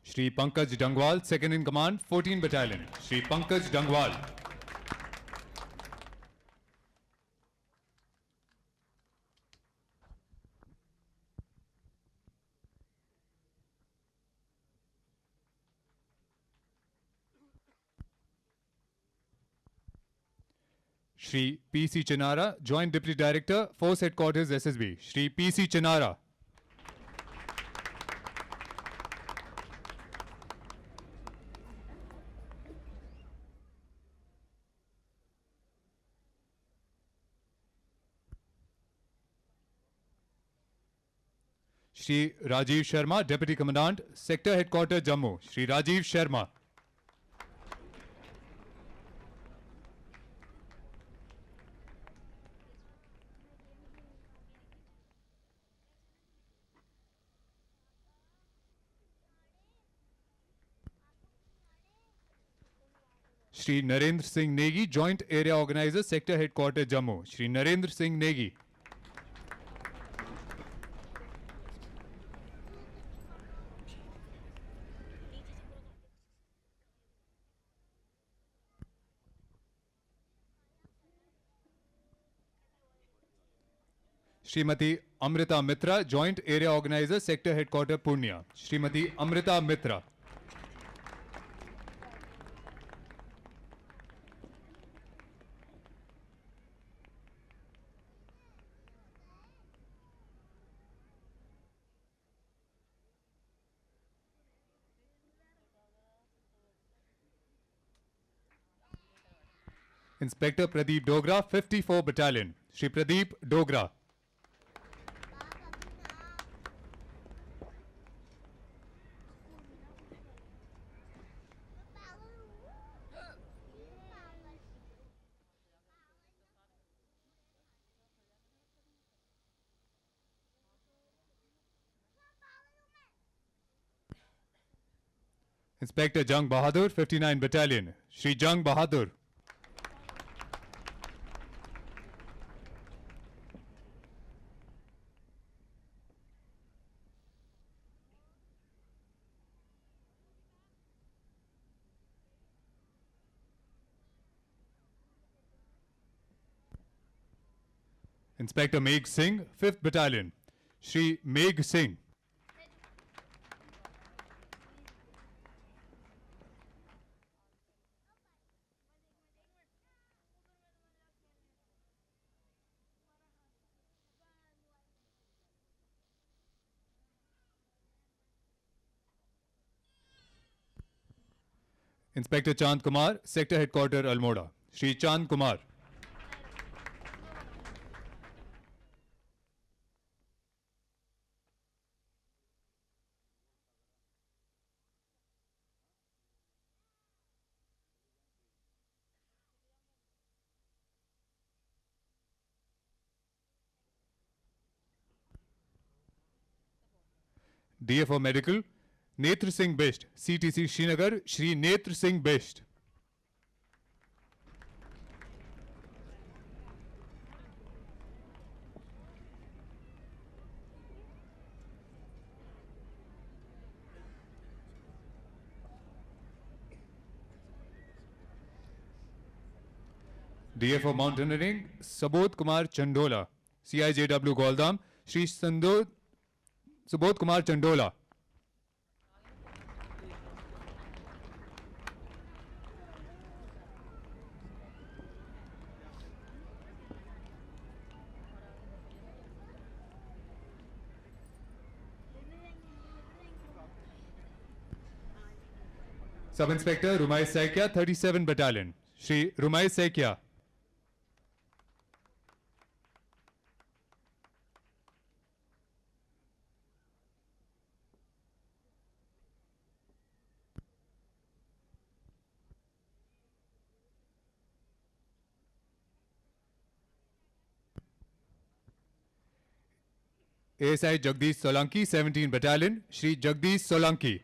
Shri Pankaj Dangwal, Second in Command, 14 Battalion. Shri Pankaj Dangwal. Shri P.C. Chinara, Joint Deputy Director, Force Headquarters SSB. Shri P.C. Chinara. Shri Rajiv Sharma, Deputy Commandant, Sector Headquarters Jammu. Shri Rajiv Sharma. Shri Narendra Singh Negi, Joint Area Organizer, Sector Headquarters Jammu. Shri Narendra Singh Negi. Srimati Amrita Mitra, Joint Area Organizer, Sector Headquarters Purnia. Srimati Amrita Mitra. Inspector Pradeep Dogra, 54 Battalion. Shri Pradeep Dogra. Inspector Jang Bahadur, 59 Battalion. Shri Jang Bahadur. Inspector Megh Singh, 5th Battalion. Shri Megh Singh. Inspector Chand Kumar, Sector Headquarters Almora. Shri Chand Kumar. DFO Medical, Netr Singh Best, CTC Srinagar, Shri Netr Singh Best. DFO Mountaineering, Sabodh Kumar Chandola, CIJW Goldam, Shri Subodh Kumar Chandola. Sub-Inspector Rumai Saikia, 37 Battalion. Shri Rumai Saikia. ASI Jagdish Solanki, 17 Battalion. Shri Jagdish Solanki.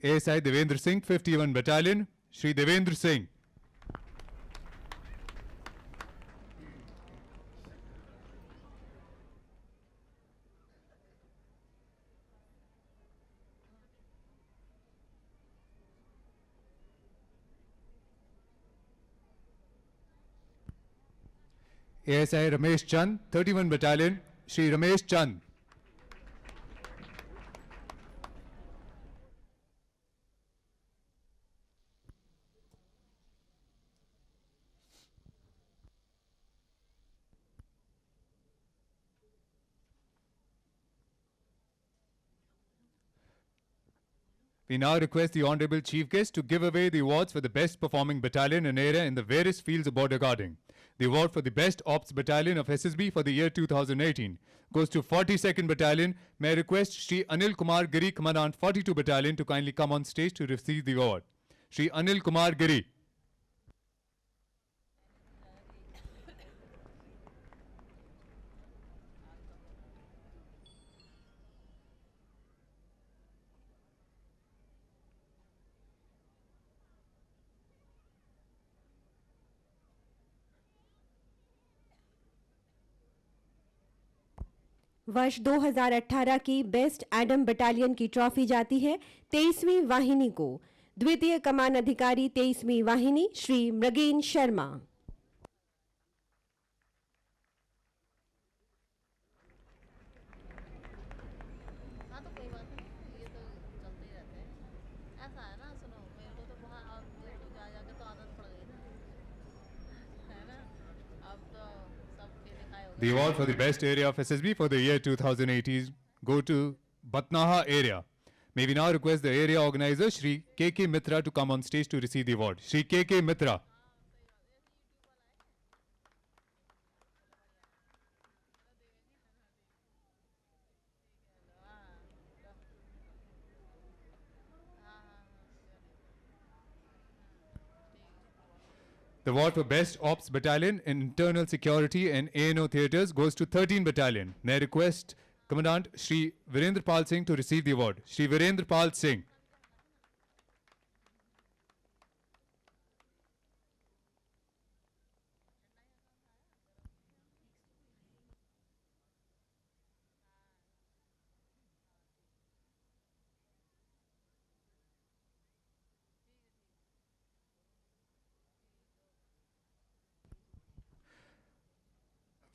ASI Devendra Singh, 51 Battalion. Shri Devendra Singh. ASI Ramesh Chand, 31 Battalion. Shri Ramesh Chand. We now request the Honorable Chief Guest to give away the awards for the best performing battalion and area in the various fields of border guarding. The award for the best Ops Battalion of SSB for the year 2018 goes to 42nd Battalion. May I request Shri Anil Kumar Giri, Commandant 42 Battalion, to kindly come on stage to receive the award. Shri Anil Kumar Giri. वर्ष 2018 की best Adam battalion की trophy जाती है 23वीं वाहिनी को। द्वितीय कमान अधिकारी 23वीं वाहिनी श्री मृगेन शर्मा। हाँ तो कोई बात नहीं, ये तो चलते ही रहते हैं। ऐसा है ना, सुनो मेरे को तो वहाँ अब देख लो जा जाके तो आदत पड़ गई ना, है ना। अब तो सब खेले खाए हो The award for the best area of SSB for the year 2018 go to Batnaha area. May we now request the area organizer Shri K.K. Mitra to come on stage to receive the award. Shri K.K. Mitra. The award for Best Ops Battalion in Internal Security and ANO Theatres goes to 13 Battalion. May I request Commandant Shri Virendra Pal Singh to receive the award. Shri Virendra Pal Singh.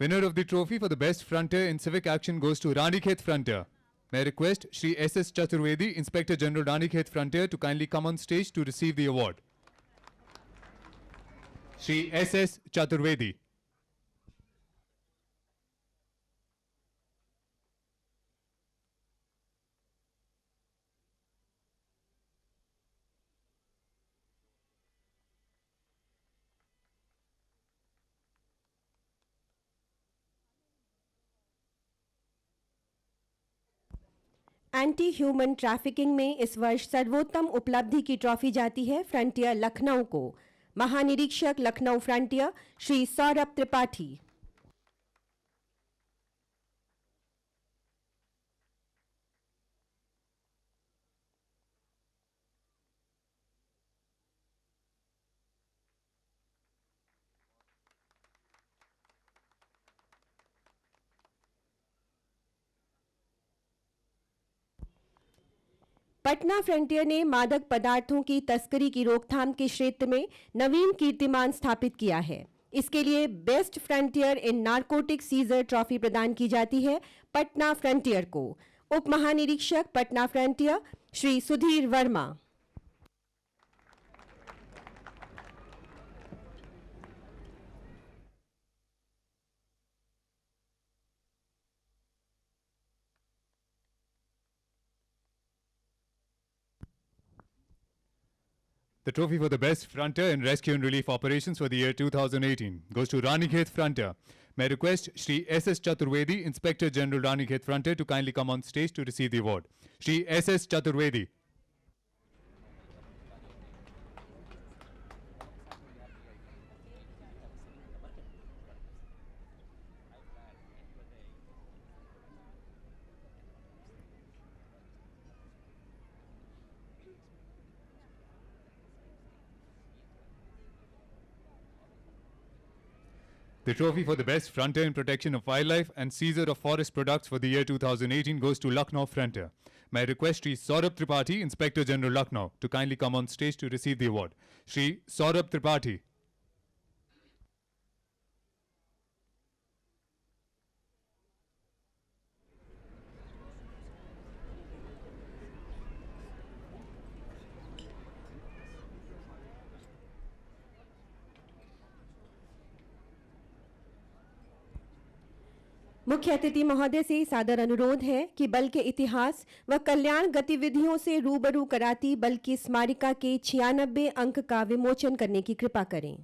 Winner of the trophy for the best frontier in civic action goes to Ranikhet Frontier. May I request Shri S.S. Chaturvedi, Inspector General Ranikhet Frontier, to kindly come on stage to receive the award. Shri S.S. Chaturvedi. Anti human trafficking में इस वर्ष सर्वोत्तम उपलब्धि की trophy जाती है frontier Lucknow को। महानिरीक्षक लखनऊ फ्रंटियर श्री सौरभ त्रिपाठी। पटना फ्रंटियर ने मादक पदार्थों की तस्करी की रोकथाम के क्षेत्र में नवीन कीर्तिमान स्थापित किया है। इसके लिए बेस्ट फ्रंटियर इन नारकोटिक सीजर ट्रॉफी प्रदान की जाती है पटना फ्रंटियर को। उप महानिरीक्षक Patna frontier Shri Sudhir Verma. The trophy for the best frontier in rescue and relief operations for the year 2018 goes to Ranikhet Frontier. May I request Shri S.S. Chaturvedi, Inspector General Ranikhet Frontier, to kindly come on stage to receive the award. Shri S.S. Chaturvedi. The trophy for the best frontier in protection of wildlife and seizure of forest products for the year 2018 goes to Lucknow Frontier. May I request Shri Saurabh Tripathi, Inspector General Lucknow, to kindly come on stage to receive the award. Shri Saurabh Tripathi. मुख्य अतिथि महोदय से सादर अनुरोध है कि बल के इतिहास व कल्याण गतिविधियों से रूबरू कराती बल की स्मारिका के 96 अंक का विमोचन करने की कृपा करें।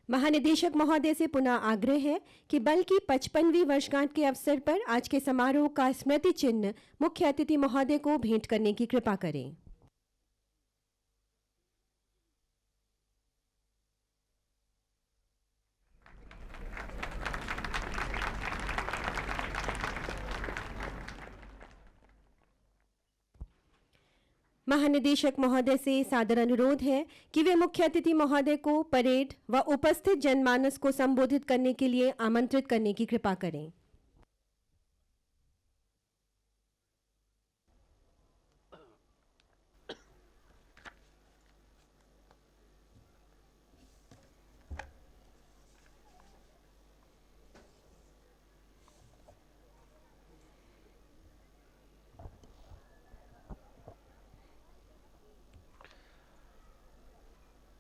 महानिदेशक महोदय से पुनः आग्रह है कि बल की 55वीं वर्षगांठ के अवसर पर आज के समारोह का स्मृति चिन्ह मुख्य अतिथि महोदय को भेंट करने की कृपा करें। महानिदेशक महोदय से सादर अनुरोध है कि वे मुख्य अतिथि महोदय को परेड व उपस्थित जनमानस को संबोधित करने के लिए आमंत्रित करने की कृपा करें।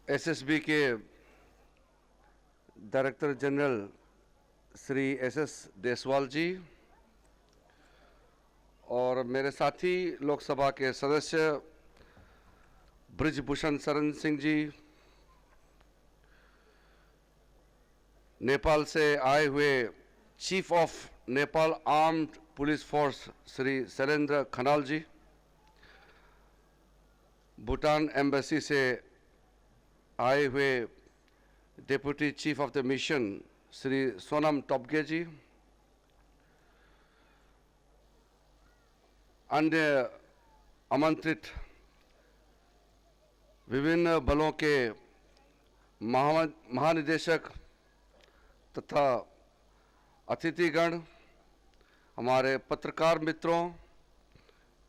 एसएसबी के director general Shri SS Deswal ji और मेरे साथी लोकसभा के सदस्य ब्रिजभूषण शरण सिंह जी, नेपाल से आए हुए chief of Nepal armed police force Shri Shailendra Khanal ji, Bhutan embassy से आए हुए deputy chief of the mission Shri Sonam Tobgay ji, अन्य आमंत्रित विभिन्न बलों के महानिदेशक तथा अतिथिगण, हमारे पत्रकार मित्रों,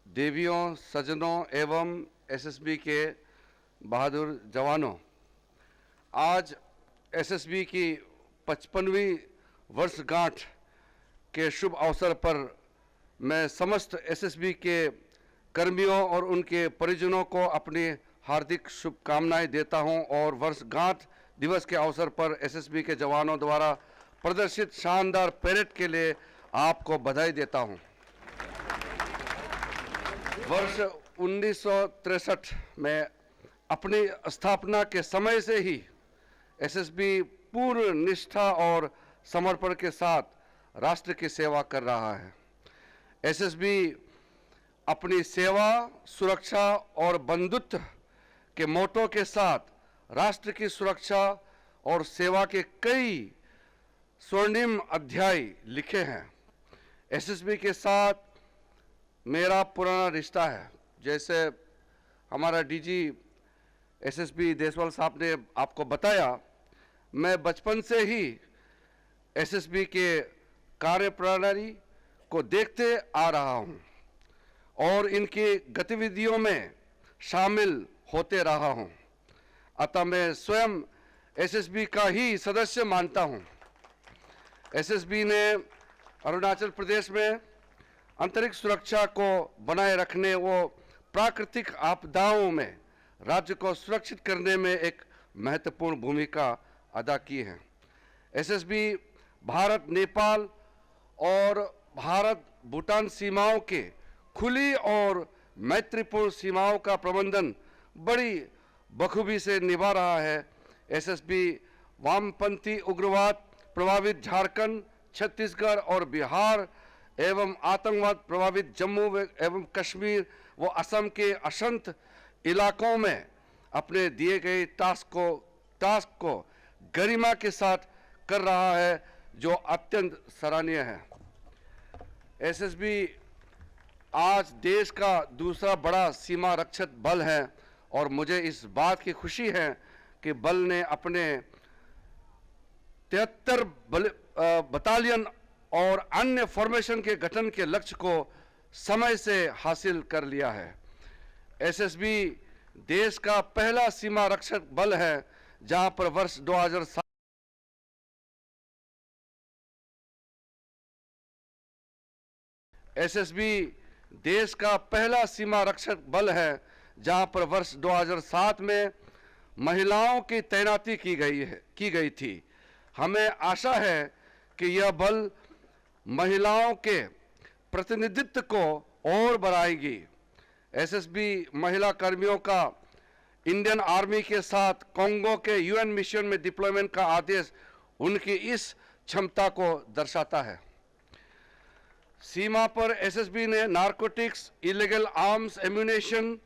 देवियों, सज्जनों एवं एसएसबी के बहादुर जवानों, आज एसएसबी की 55वीं वर्षगांठ के शुभ अवसर पर मैं समस्त एसएसबी के कर्मियों और उनके परिजनों को अपनी हार्दिक शुभकामनाएं देता हूं और वर्षगांठ दिवस के अवसर पर एसएसबी के जवानों द्वारा प्रदर्शित शानदार परेड के लिए आपको बधाई देता हूं। वर्ष 1963 में अपनी स्थापना के समय से ही एसएसबी पूर्ण निष्ठा और समर्पण के साथ राष्ट्र की सेवा कर रहा है। एसएसबी अपनी सेवा, सुरक्षा और बंधुत्व के मोटो के साथ राष्ट्र की सुरक्षा और सेवा के कई स्वर्णिम अध्याय लिखे हैं। एसएसबी के साथ मेरा पुराना रिश्ता है। जैसे हमारा डीजी एसएसबी देसवाल साहब ने आपको बताया, मैं बचपन से ही एसएसबी के कार्यप्रणाली को देखते आ रहा हूं और इनकी गतिविधियों में शामिल होते रहा हूं। अतः मैं स्वयं एसएसबी का ही सदस्य मानता हूं। एसएसबी ने अरुणाचल प्रदेश में अंतरिक्ष सुरक्षा को बनाए रखने व प्राकृतिक आपदाओं में राज्य को सुरक्षित करने में एक महत्वपूर्ण भूमिका अदा की है। एसएसबी भारत नेपाल और भारत भूटान सीमाओं के खुली और मैत्रीपूर्ण सीमाओं का प्रबंधन बड़ी बखूबी से निभा रहा है। एसएसबी वामपंथी उग्रवाद प्रभावित झारखंड, छत्तीसगढ़ और बिहार एवं आतंकवाद प्रभावित जम्मू एवं कश्मीर व असम के अशांत इलाकों में अपने दिए गए टास्क को गरिमा के साथ कर रहा है, जो अत्यंत सराहनीय है। एसएसबी आज देश का दूसरा बड़ा सीमा रक्षक बल है और मुझे इस बात की खुशी है कि बल ने अपने 73 बटालियन और अन्य फॉर्मेशन के गठन के लक्ष्य को समय से हासिल कर लिया है। एसएसबी देश का पहला सीमा रक्षक बल है जहां पर वर्ष 2007 एसएसबी देश का पहला सीमा रक्षक बल है जहां पर वर्ष 2007 में महिलाओं की तैनाती की गई थी। हमें आशा है कि यह बल महिलाओं के प्रतिनिधित्व को और बढ़ाएगी। एसएसबी महिला कर्मियों का इंडियन आर्मी के साथ कांगो के यूएन मिशन में डिप्लॉयमेंट का आदेश उनकी इस क्षमता को दर्शाता है। सीमा पर एसएसबी ने narcotics, illegal arms, ammunition,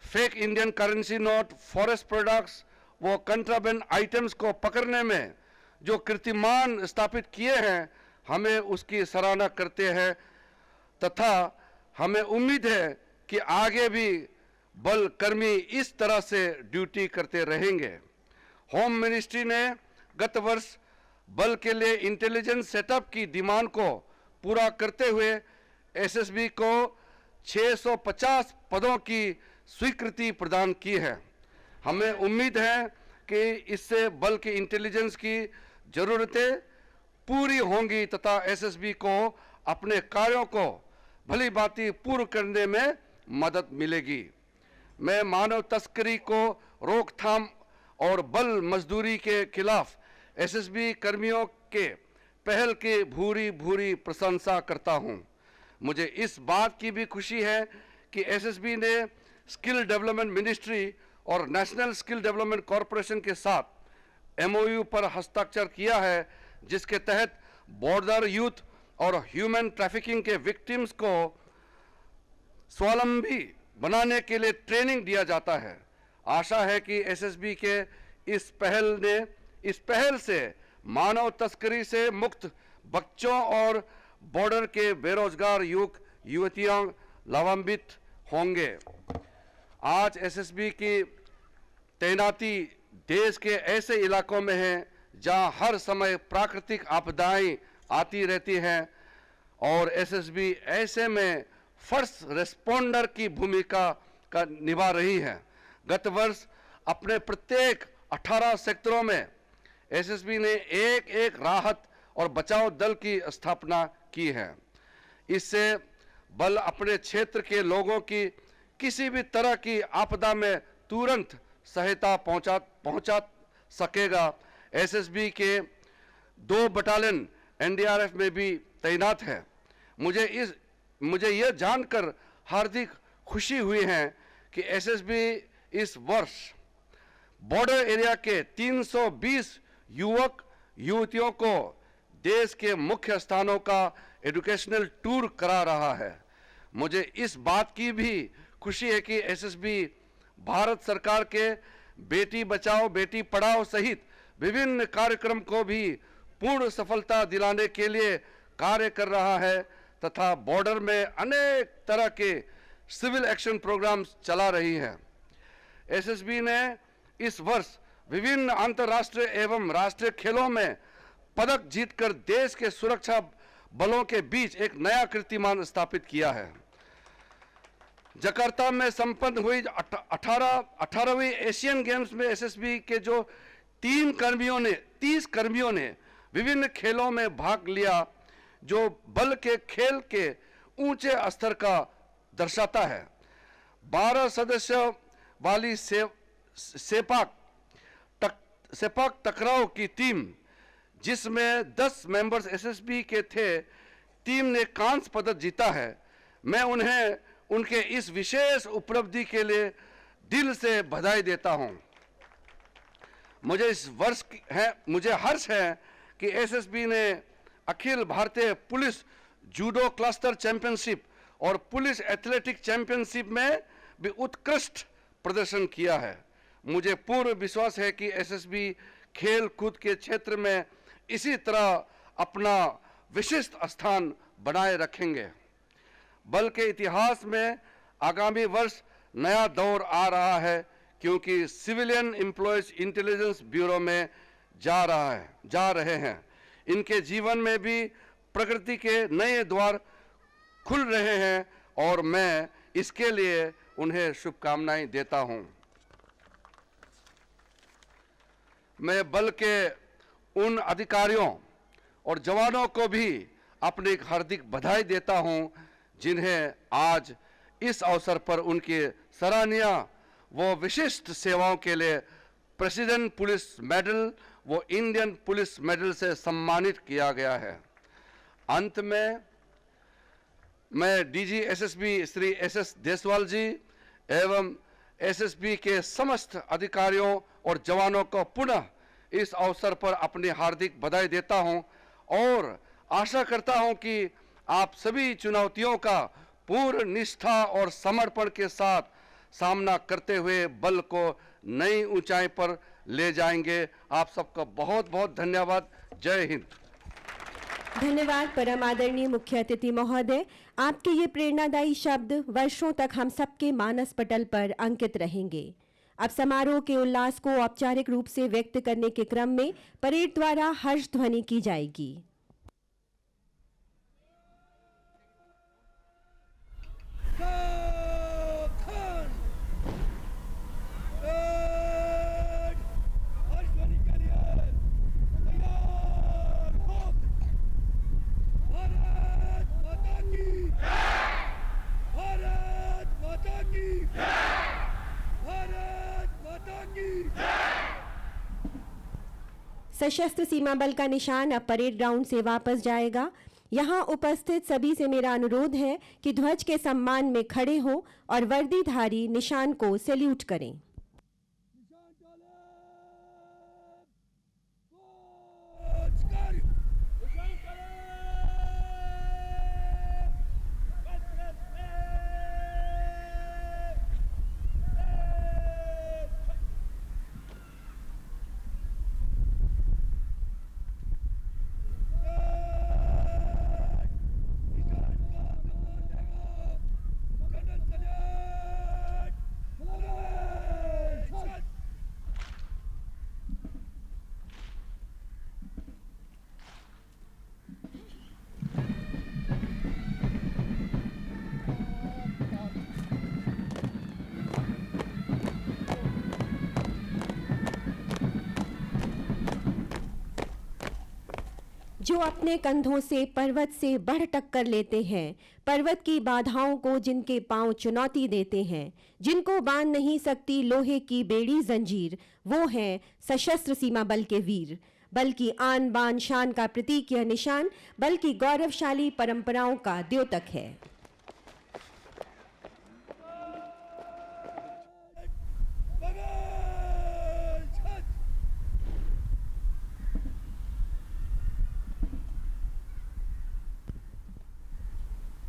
fake Indian currency note, forest products वो कंट्राबैंड आइटम्स को पकड़ने में जो कीर्तिमान स्थापित किए हैं, हमें उसकी सराहना करते हैं तथा हमें उम्मीद है कि आगे भी बल कर्मी इस तरह से ड्यूटी करते रहेंगे। होम मिनिस्ट्री ने गत वर्ष बल के लिए इंटेलिजेंस सेटअप की डिमांड को पूरा करते हुए एसएसबी को 650 पदों की स्वीकृति प्रदान की है। हमें उम्मीद है कि इससे बल की इंटेलिजेंस की जरूरतें पूरी होंगी तथा एसएसबी को अपने कार्यों को भली भांति पूर्ण करने में मदद मिलेगी। मैं मानव तस्करी को रोकथाम और बल मजदूरी के खिलाफ एसएसबी कर्मियों के पहल की भूरी प्रशंसा करता हूं। मुझे इस बात की भी खुशी है कि एसएसबी ने स्किल डेवलपमेंट मिनिस्ट्री और नेशनल स्किल डेवलपमेंट कॉरपोरेशन के साथ एमओयू पर हस्ताक्षर किया है, जिसके तहत बॉर्डर यूथ और ह्यूमन ट्रैफिकिंग के विक्टिम्स को स्वावलंबी बनाने के लिए ट्रेनिंग दिया जाता है। आशा है कि एसएसबी के इस पहल से मानव तस्करी से मुक्त बच्चों और बॉर्डर के बेरोजगार युवक युवतियां लाभान्वित होंगे। आज एसएसबी की तैनाती देश के ऐसे इलाकों में है जहां हर समय प्राकृतिक आपदाएं आती रहती हैं और एसएसबी ऐसे में फर्स्ट रेस्पोंडर की भूमिका का निभा रही है। गत वर्ष अपने प्रत्येक 18 सेक्टरों में एसएसबी ने एक राहत और बचाव दल की स्थापना की है। इससे बल अपने क्षेत्र के लोगों की किसी भी तरह की आपदा में तुरंत सहायता पहुंचा सकेगा। एसएसबी के 2 बटालियन एनडीआरएफ में भी तैनात है। मुझे यह जानकर हार्दिक खुशी हुई है कि एसएसबी इस वर्ष बॉर्डर एरिया के 320 युवक युवतियों को देश के मुख्य स्थानों का एजुकेशनल टूर करा रहा है। मुझे इस बात की भी खुशी है कि एसएसबी भारत सरकार के बेटी बचाओ बेटी पढ़ाओ सहित विभिन्न कार्यक्रम को भी पूर्ण सफलता दिलाने के लिए कार्य कर रहा है तथा बॉर्डर में अनेक तरह के सिविल एक्शन प्रोग्राम्स चला रही है। एसएसबी ने इस वर्ष विभिन्न अंतर्राष्ट्रीय एवं राष्ट्रीय खेलों में पदक जीतकर देश के सुरक्षा बलों के बीच एक नया कीर्तिमान स्थापित किया है। जकार्ता में संपन्न हुई 18वीं एशियन गेम्स में एसएसबी के जो 30 कर्मियों ने विभिन्न खेलों में भाग लिया, जो बल के खेल के ऊंचे स्तर का दर्शाता है। 12 सदस्य वाली सेपाक टकराव की टीम, जिसमें 10 मेंबर्स एसएसबी के थे, टीम ने कांस्य पदक जीता है। मैं उन्हें उनके इस विशेष उपलब्धि के लिए दिल से बधाई देता हूं। मुझे हर्ष है कि एसएसबी ने Akhil Bharatiya police judo cluster championship और पुलिस एथलेटिक चैंपियनशिप में भी उत्कृष्ट प्रदर्शन किया है। मुझे पूर्ण विश्वास है कि एसएसबी खेल कूद के क्षेत्र में इसी तरह अपना विशिष्ट स्थान बनाए रखेंगे। बल के इतिहास में आगामी वर्ष नया दौर आ रहा है, क्योंकि सिविलियन एम्प्लॉयज इंटेलिजेंस ब्यूरो में जा रहे हैं। इनके जीवन में भी प्रगति के नए द्वार खुल रहे हैं और मैं इसके लिए उन्हें शुभकामनाएं देता हूं। मैं बल के उन अधिकारियों और जवानों को भी अपनी हार्दिक बधाई देता हूं, जिन्हें आज इस अवसर पर उनके सराहनीय व विशिष्ट सेवाओं के लिए प्रेसिडेंट पुलिस मेडल व इंडियन पुलिस मेडल से सम्मानित किया गया है। अंत में मैं DG SSB Shri SS Deswal ji एवं एसएसबी के समस्त अधिकारियों और जवानों को पुनः इस अवसर पर अपनी हार्दिक बधाई देता हूं और आशा करता हूं कि आप सभी चुनौतियों का पूर्ण निष्ठा और समर्पण के साथ सामना करते हुए बल को नई ऊंचाई पर ले जाएंगे। आप सबका बहुत बहुत धन्यवाद। जय हिंद। धन्यवाद परम आदरणीय मुख्य अतिथि महोदय। आपके ये प्रेरणादायी शब्द वर्षों तक हम सबके मानस पटल पर अंकित रहेंगे। अब समारोह के उल्लास को औपचारिक रूप से व्यक्त करने के क्रम में परेड द्वारा हर्ष ध्वनि की जाएगी। सशस्त्र सीमा बल का निशान अब परेड ग्राउंड से वापस जाएगा। यहाँ उपस्थित सभी से मेरा अनुरोध है कि ध्वज के सम्मान में खड़े हों और वर्दीधारी निशान को सैल्यूट करें। जो अपने कंधों से पर्वत से बढ़ टक्कर लेते हैं, पर्वत की बाधाओं को जिनके पांव चुनौती देते हैं, जिनको बांध नहीं सकती लोहे की बेड़ी जंजीर, वो हैं सशस्त्र सीमा बल के वीर। बल की आन बान शान का प्रतीक यह निशान बल की गौरवशाली परंपराओं का द्योतक है।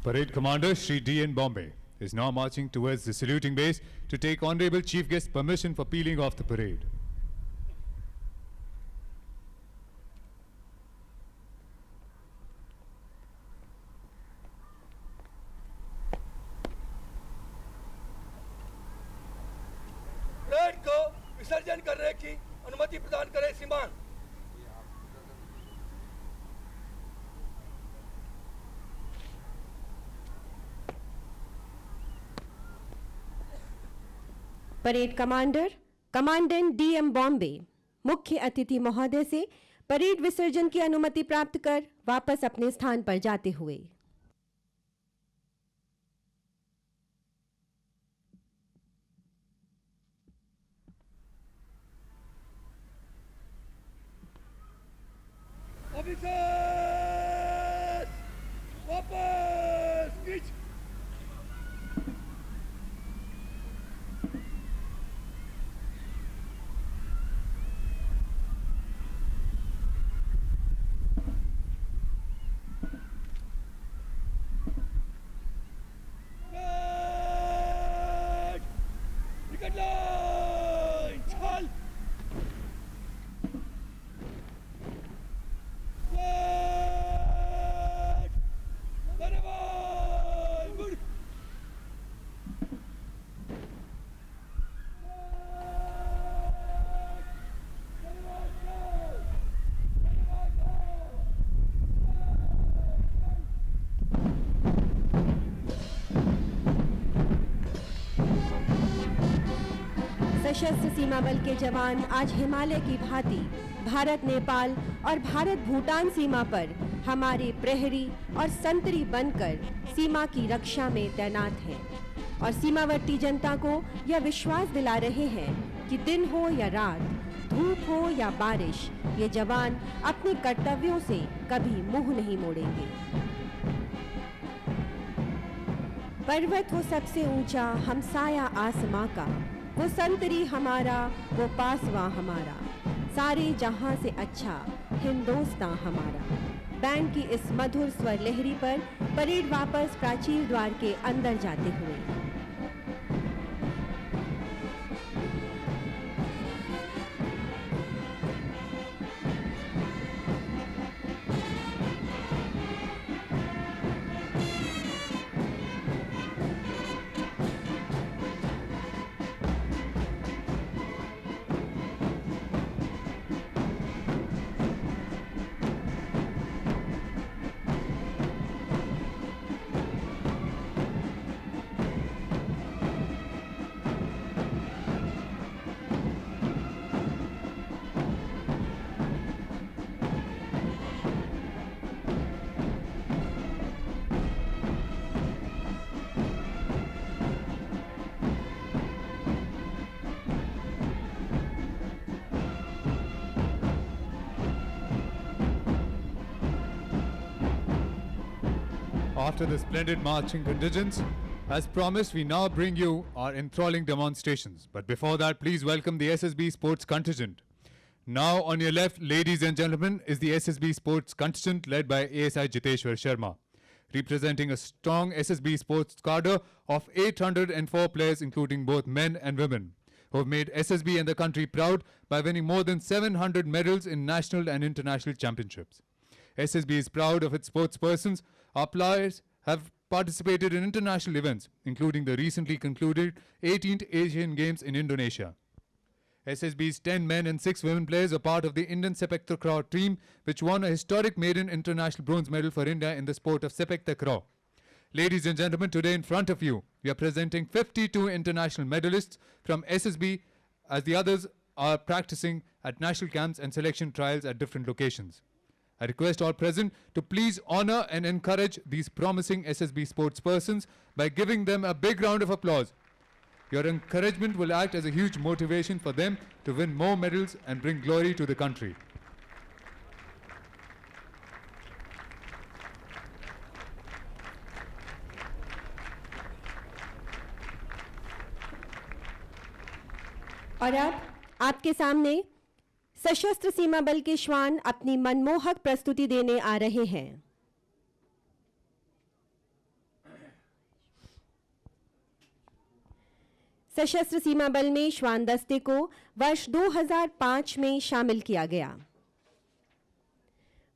Parade Commander Shri D.N. Bombay is now marching towards the saluting base to take Honorable Chief Guest permission for peeling off the parade. विसर्जन करने की अनुमति प्रदान करें। श्रीमान। Parade commander commandant DM Bombay मुख्य अतिथि महोदय से परेड विसर्जन की अनुमति प्राप्त कर वापस अपने स्थान पर जाते हुए। ऑफिसर्स वापस खींच। विकेट लाइन चल। सशस्त्र सीमा बल के जवान आज हिमालय की भांति भारत नेपाल और भारत भूटान सीमा पर हमारे प्रहरी और संतरी बनकर सीमा की रक्षा में तैनात हैं और सीमावर्ती जनता को यह विश्वास दिला रहे हैं कि दिन हो या रात, धूप हो या बारिश, ये जवान अपने कर्तव्यों से कभी मुंह नहीं मोड़ेंगे। पर्वत हो सबसे ऊंचा हमसाया आसमां का, वो संतरी हमारा वो पासवा हमारा, सारे जहां से अच्छा हिंदोस्तां हमारा। बैंड की इस मधुर स्वर लहरी पर परेड वापस प्राचीर द्वार के अंदर जाते हुए। After the splendid marching contingents, as promised, we now bring you our enthralling demonstrations. But before that, please welcome the SSB Sports Contingent. Now, on your left, ladies and gentlemen, is the SSB Sports Contingent led by ASI Jiteshwar Sharma, representing a strong SSB sports cadre of 804 players, including both men and women, who have made SSB and the country proud by winning more than 700 medals in national and international championships. SSB is proud of its sports persons. Our players have participated in international events, including the recently concluded 18th Asian Games in Indonesia. SSB's 10 men and 6 women players are part of the Indian Sepak Takraw team, which won a historic maiden international bronze medal for India in the sport of Sepak Takraw. Ladies and gentlemen, today in front of you, we are presenting 52 international medalists from SSB, as the others are practicing at national camps and selection trials at different locations. I request all present to please honor and encourage these promising SSB sports persons by giving them a big round of applause. Your encouragement will act as a huge motivation for them to win more medals and bring glory to the country. और अब आपके सामने सशस्त्र सीमा बल के श्वान अपनी मनमोहक प्रस्तुति देने आ रहे हैं। सशस्त्र सीमा बल में श्वान दस्ते को वर्ष 2005 में शामिल किया गया।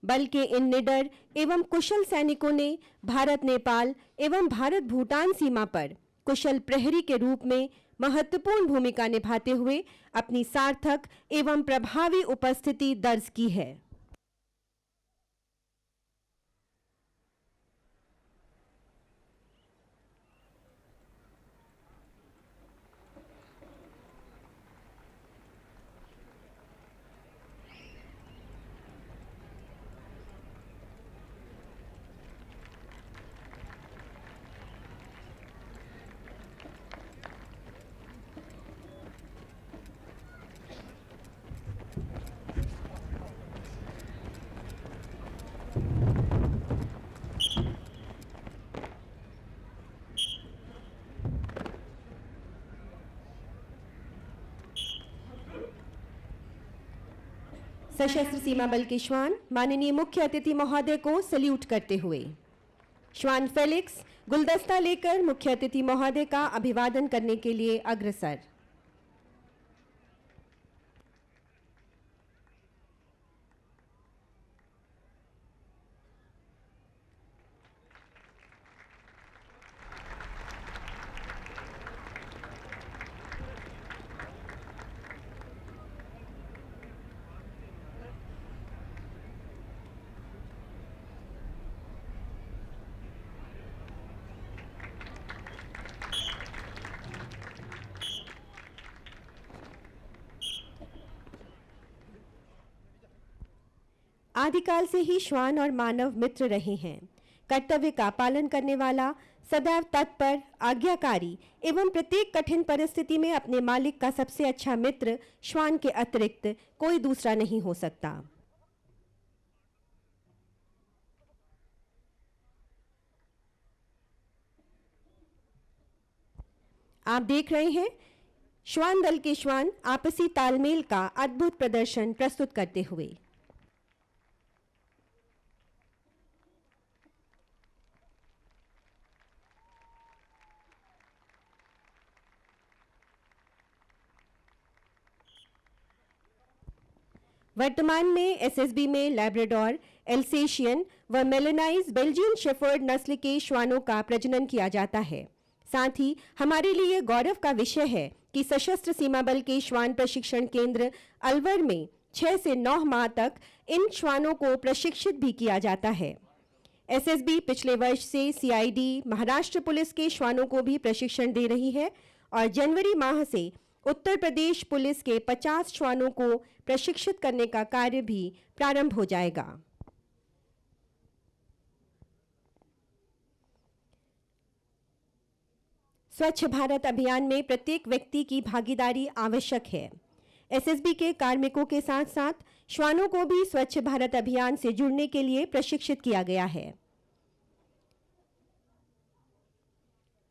बल के इन निडर एवं कुशल सैनिकों ने भारत नेपाल एवं भारत भूटान सीमा पर कुशल प्रहरी के रूप में महत्वपूर्ण भूमिका निभाते हुए अपनी सार्थक एवं प्रभावी उपस्थिति दर्ज की है। सशस्त्र सीमा बल के श्वान माननीय मुख्य अतिथि महोदय को सल्यूट करते हुए श्वान फेलिक्स गुलदस्ता लेकर मुख्य अतिथि महोदय का अभिवादन करने के लिए अग्रसर। आदिकाल से ही श्वान और मानव मित्र रहे हैं। कर्तव्य का पालन करने वाला, सदैव तत्पर, आज्ञाकारी एवं प्रत्येक कठिन परिस्थिति में अपने मालिक का सबसे अच्छा मित्र श्वान के अतिरिक्त कोई दूसरा नहीं हो सकता। आप देख रहे हैं श्वान दल के श्वान आपसी तालमेल का अद्भुत प्रदर्शन प्रस्तुत करते हुए। वर्तमान में एसएसबी में लैब्राडोर, एल्सेशियन व मेलेनाइज बेल्जियन शेफर्ड नस्ल के श्वानों का प्रजनन किया जाता है। साथ ही हमारे लिए गौरव का विषय है कि सशस्त्र सीमा बल के श्वान प्रशिक्षण केंद्र अलवर में 6 से 9 माह तक इन श्वानों को प्रशिक्षित भी किया जाता है। एसएसबी पिछले वर्ष से सीआईडी, महाराष्ट्र पुलिस के श्वानों को भी प्रशिक्षण दे रही है और जनवरी माह से उत्तर प्रदेश पुलिस के 50 श्वानों को प्रशिक्षित करने का कार्य भी प्रारंभ हो जाएगा। स्वच्छ भारत अभियान में प्रत्येक व्यक्ति की भागीदारी आवश्यक है। एसएसबी के कार्मिकों के साथ साथ श्वानों को भी स्वच्छ भारत अभियान से जुड़ने के लिए प्रशिक्षित किया गया है।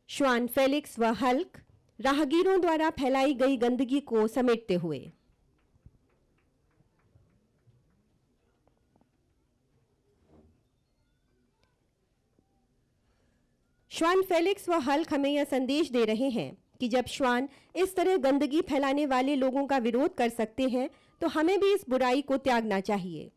श्वान फेलिक्स व हल्क राहगीरों द्वारा फैलाई गई गंदगी को समेटते हुए श्वान फेलिक्स व हल्क हमें यह संदेश दे रहे हैं कि जब श्वान इस तरह गंदगी फैलाने वाले लोगों का विरोध कर सकते हैं तो हमें भी इस बुराई को त्यागना चाहिए।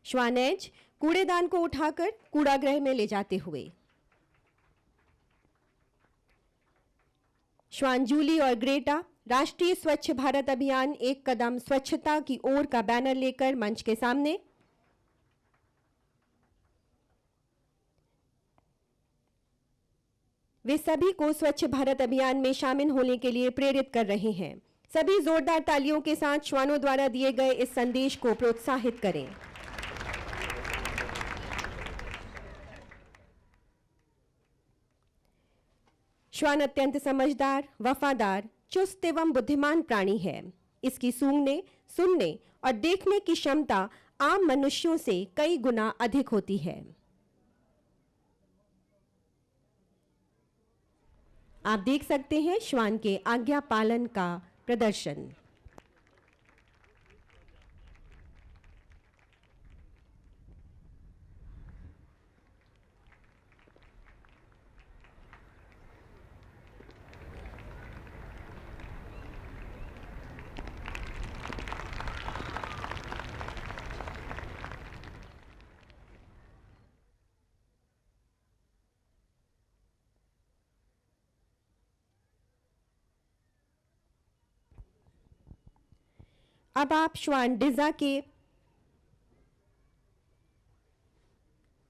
श्वानेज कूड़ेदान को उठाकर कूड़ागृह में ले जाते हुए श्वान जूली और ग्रेटा राष्ट्रीय स्वच्छ भारत अभियान एक कदम स्वच्छता की ओर का बैनर लेकर मंच के सामने वे सभी को स्वच्छ भारत अभियान में शामिल होने के लिए प्रेरित कर रहे हैं। सभी जोरदार तालियों के साथ श्वानों द्वारा दिए गए इस संदेश को प्रोत्साहित करें। श्वान अत्यंत समझदार, वफादार, चुस्त एवं बुद्धिमान प्राणी है। इसकी सूंघने, सुनने और देखने की क्षमता आम मनुष्यों से कई गुना अधिक होती है। आप देख सकते हैं श्वान के आज्ञा पालन का प्रदर्शन। अब आप श्वान डिजा के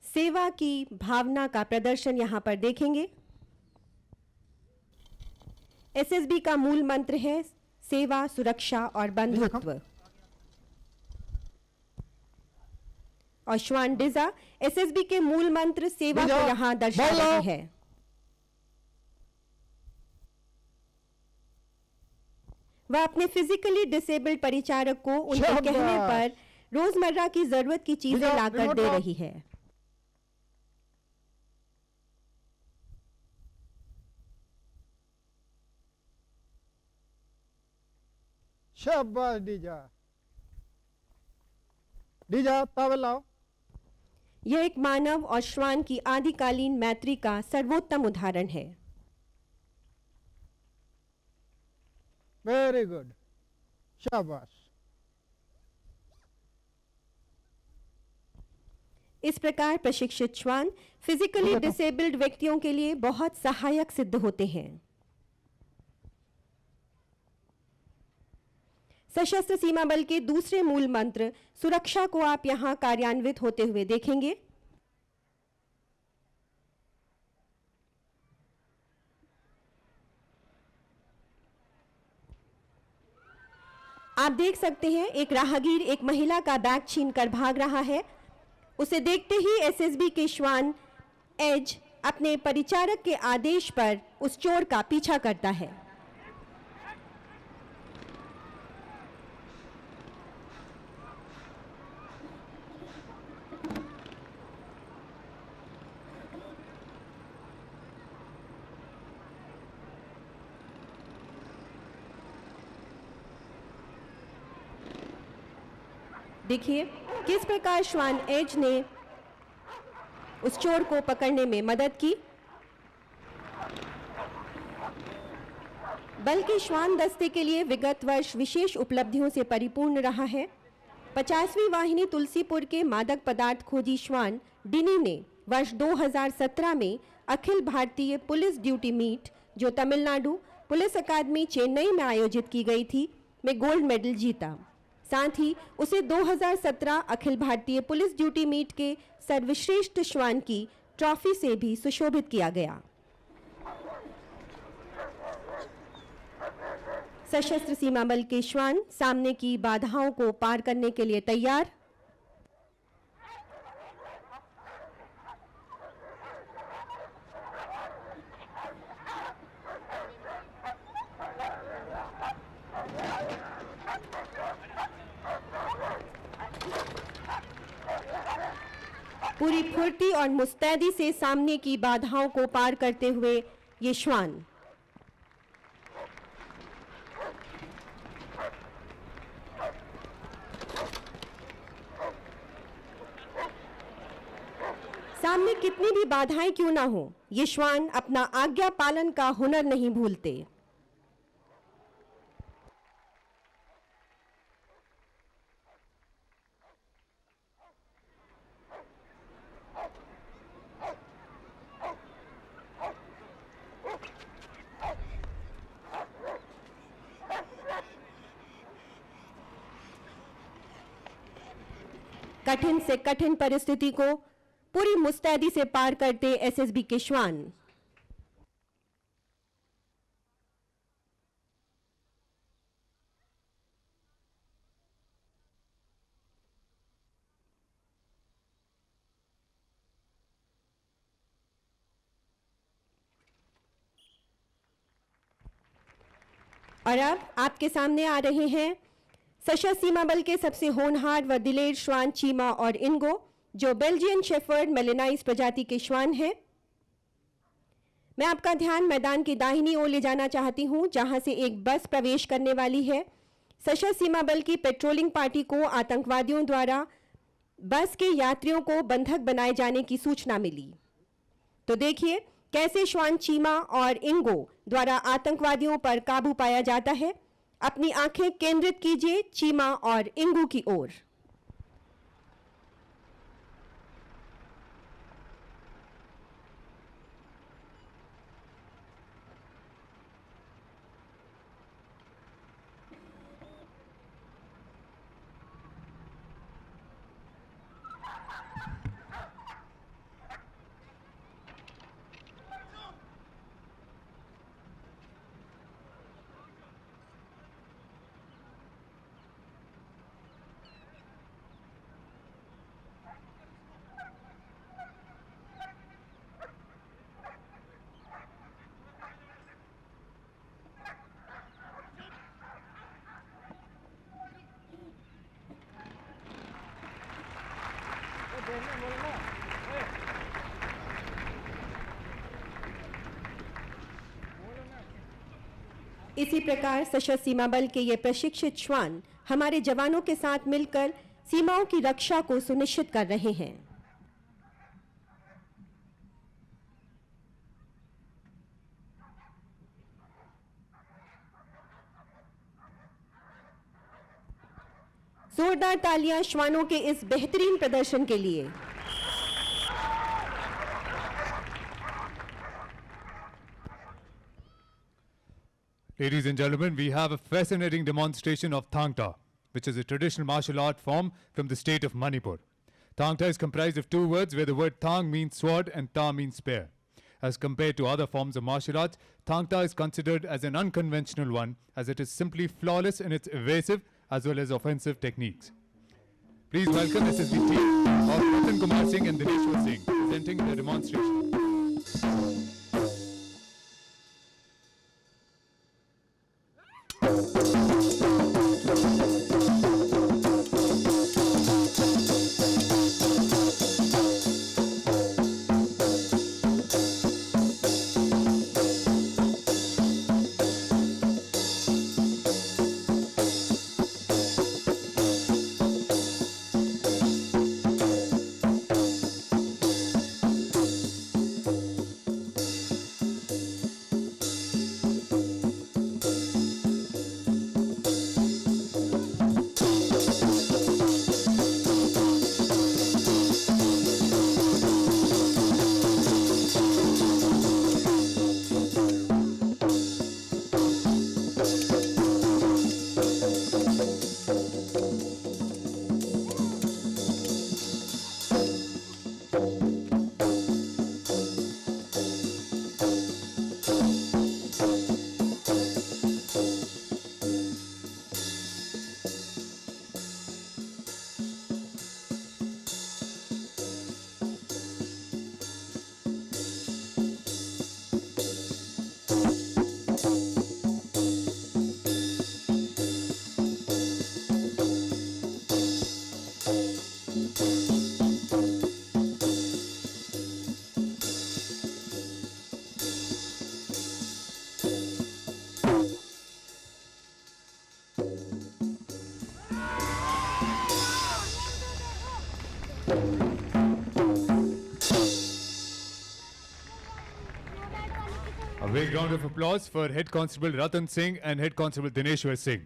सेवा की भावना का प्रदर्शन यहां पर देखेंगे। एसएसबी का मूल मंत्र है सेवा, सुरक्षा और बंधुत्व। और श्वान डिजा एसएसबी के मूल मंत्र सेवा को यहां दर्शा रही है। वह अपने फिजिकली डिसेबल्ड परिचारक को उनके कहने पर रोजमर्रा की जरूरत की चीजें लाकर दे रही है। शाबाश डीजा, डीजा पावर लाओ। यह एक मानव और श्वान की आदिकालीन मैत्री का सर्वोत्तम उदाहरण है। वेरी गुड, शाबाश। इस प्रकार प्रशिक्षित श्वान फिजिकली डिसेबल्ड व्यक्तियों के लिए बहुत सहायक सिद्ध होते हैं। सशस्त्र सीमा बल के दूसरे मूल मंत्र सुरक्षा को आप यहां कार्यान्वित होते हुए देखेंगे। आप देख सकते हैं एक राहगीर एक महिला का बैग छीनकर भाग रहा है। उसे देखते ही एसएसबी के श्वान एज अपने परिचारक के आदेश पर उस चोर का पीछा करता है। देखिए किस प्रकार श्वान एज ने उस चोर को पकड़ने में मदद की। बल के श्वान दस्ते के लिए विगत वर्ष विशेष उपलब्धियों से परिपूर्ण रहा है। 50वीं वाहिनी तुलसीपुर के मादक पदार्थ खोजी श्वान डिनी ने वर्ष 2017 में Akhil Bharatiya police duty meet, जो तमिलनाडु पुलिस अकादमी चेन्नई में आयोजित की गई थी, में गोल्ड मेडल जीता। साथ ही उसे 2017 Akhil Bharatiya police duty meet के सर्वश्रेष्ठ श्वान की ट्रॉफी से भी सुशोभित किया गया। सशस्त्र सीमा बल के श्वान सामने की बाधाओं को पार करने के लिए तैयार। पूरी फुर्ती और मुस्तैदी से सामने की बाधाओं को पार करते हुए ये श्वान सामने कितनी भी बाधाएं क्यों ना हो, ये श्वान अपना आज्ञा पालन का हुनर नहीं भूलते। कठिन से कठिन परिस्थिति को पूरी मुस्तैदी से पार करते एसएसबी के श्वान। और अब आपके सामने आ रहे हैं सशस्त्र सीमा बल के सबसे होनहार व दिलेर श्वान चीमा और इनगो, जो बेल्जियन शेफर्ड मेलेनाइज प्रजाति के श्वान हैं। मैं आपका ध्यान मैदान की दाहिनी ओर ले जाना चाहती हूं, जहां से एक बस प्रवेश करने वाली है। सशस्त्र सीमा बल की पेट्रोलिंग पार्टी को आतंकवादियों द्वारा बस के यात्रियों को बंधक बनाए जाने की सूचना मिली। तो देखिए कैसे श्वान चीमा और इंगो द्वारा आतंकवादियों पर काबू पाया जाता है। अपनी आंखें केंद्रित कीजिए चीमा और इंगू की ओर। इसी प्रकार सशस्त्र सीमा बल के ये प्रशिक्षित श्वान हमारे जवानों के साथ मिलकर सीमाओं की रक्षा को सुनिश्चित कर रहे हैं। जोरदार तालियां श्वानों के इस बेहतरीन प्रदर्शन के लिए। Ladies and gentlemen, we have a fascinating demonstration of Thang Ta, which is a traditional martial art form from the state of Manipur. Thang Ta is comprised of two words where the word Thang means sword and Ta means spear. As compared to other forms of martial arts, Thang Ta is considered as an unconventional one as it is simply flawless in its evasive as well as offensive techniques. Please welcome SSB team of Ratan Kumar Singh and Dineshwar Singh presenting the demonstration. A big round of applause for Head Constable Ratan Singh and Head Constable Dineshwar Singh.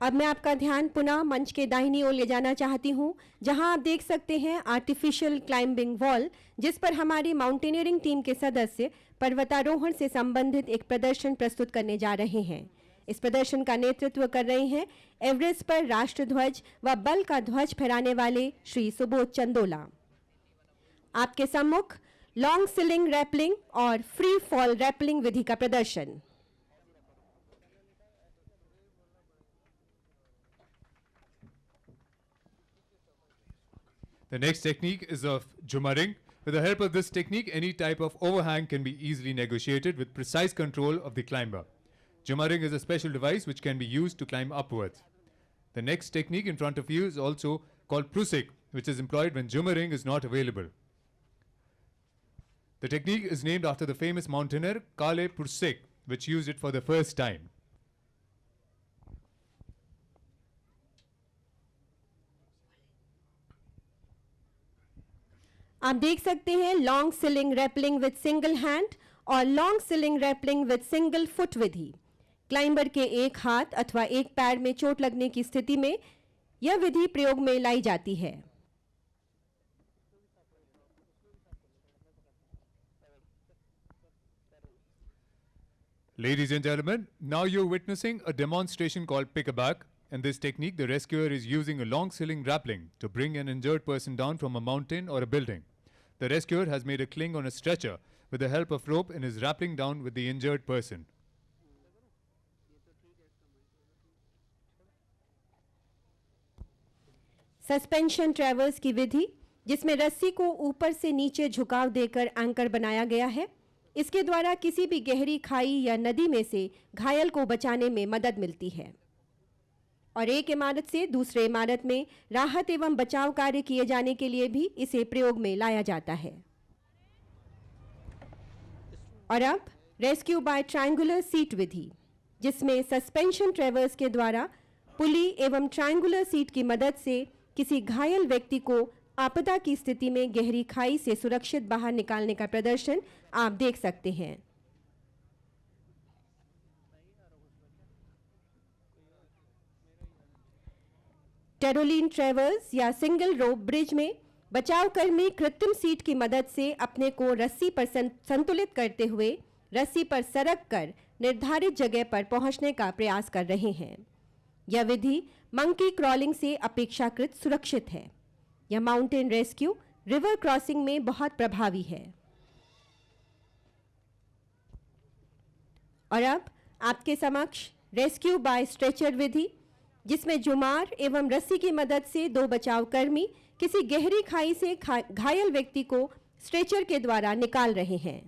अब मैं आपका ध्यान पुनः मंच के दाहिनी ओर ले जाना चाहती हूं, जहां आप देख सकते हैं आर्टिफिशियल क्लाइंबिंग वॉल, जिस पर हमारी माउंटेनियरिंग टीम के सदस्य पर्वतारोहण से संबंधित एक प्रदर्शन प्रस्तुत करने जा रहे हैं। इस प्रदर्शन का नेतृत्व कर रहे हैं एवरेस्ट पर राष्ट्रध्वज व बल का ध्वज फहराने वाले श्री सुबोध चंदोला। आपके सम्मुख लॉन्ग सिलिंग रैपलिंग और फ्री फॉल रैपलिंग विधि का प्रदर्शन। The next technique is of Jumaring. With the help of this technique, any type of overhang can be easily negotiated with precise control of the climber. Jumaring is a special device which can be used to climb upwards. The next technique in front of you is also called Prusik, which is employed when Jumaring is not available. The technique is named after the famous mountaineer Kale Pursik, which used it for the first time. आप देख सकते हैं long sling rappelling with single hand और long sling rappelling with single foot विधि। Climber के एक हाथ अथवा एक पैर में चोट लगने की स्थिति में यह विधि प्रयोग में लाई जाती है। Ladies and gentlemen, now you're witnessing a demonstration called pick-a-back. In this technique, the rescuer is using a long ceiling rappelling to bring an injured person down from a mountain or a building. The rescuer has made a cling on a stretcher with the help of rope and is rappelling down with the injured person. Suspension traverse की विधि, जिसमें रस्सी को ऊपर से नीचे झुकाव देकर anchor बनाया गया है। इसके द्वारा किसी भी गहरी खाई या नदी में से घायल को बचाने में मदद मिलती है। और एक इमारत से दूसरे इमारत में राहत एवं बचाव कार्य किए जाने के लिए भी इसे प्रयोग में लाया जाता है। और अब रेस्क्यू बाय ट्रायंगुलर सीट विधि, जिसमें सस्पेंशन ट्रेवर्स के द्वारा पुली एवं ट्रायंगुलर सीट की मदद से किसी घायल व्यक्ति को आपदा की स्थिति में गहरी खाई से सुरक्षित बाहर निकालने का प्रदर्शन आप देख सकते हैं। टेरोलिन ट्रेवर्स या सिंगल रोप ब्रिज में बचाव कर्मी कृत्रिम सीट की मदद से अपने को रस्सी पर संतुलित करते हुए रस्सी पर सरक कर निर्धारित जगह पर पहुंचने का प्रयास कर रहे हैं। यह विधि मंकी क्रॉलिंग से अपेक्षाकृत सुरक्षित है। यह माउंटेन रेस्क्यू रिवर क्रॉसिंग में बहुत प्रभावी है। और अब आपके समक्ष रेस्क्यू बाय स्ट्रेचर विधि, जिसमें जुमार एवं रस्सी की मदद से दो बचाव कर्मी किसी गहरी खाई से घायल व्यक्ति को स्ट्रेचर के द्वारा निकाल रहे हैं।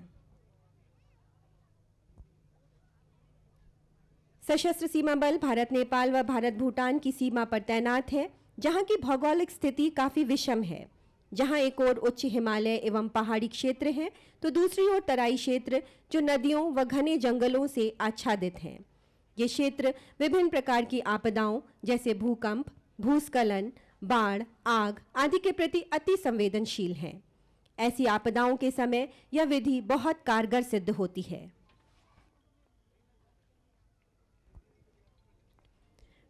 सशस्त्र सीमा बल भारत नेपाल व भारत भूटान की सीमा पर तैनात है, जहां की भौगोलिक स्थिति काफी विषम है, जहां एक ओर उच्च हिमालय एवं पहाड़ी क्षेत्र हैं, तो दूसरी ओर तराई क्षेत्र जो नदियों व घने जंगलों से आच्छादित हैं। ये क्षेत्र विभिन्न प्रकार की आपदाओं जैसे भूकंप, भूस्खलन, बाढ़, आग आदि के प्रति अति संवेदनशील हैं। ऐसी आपदाओं के समय यह विधि बहुत कारगर सिद्ध होती है।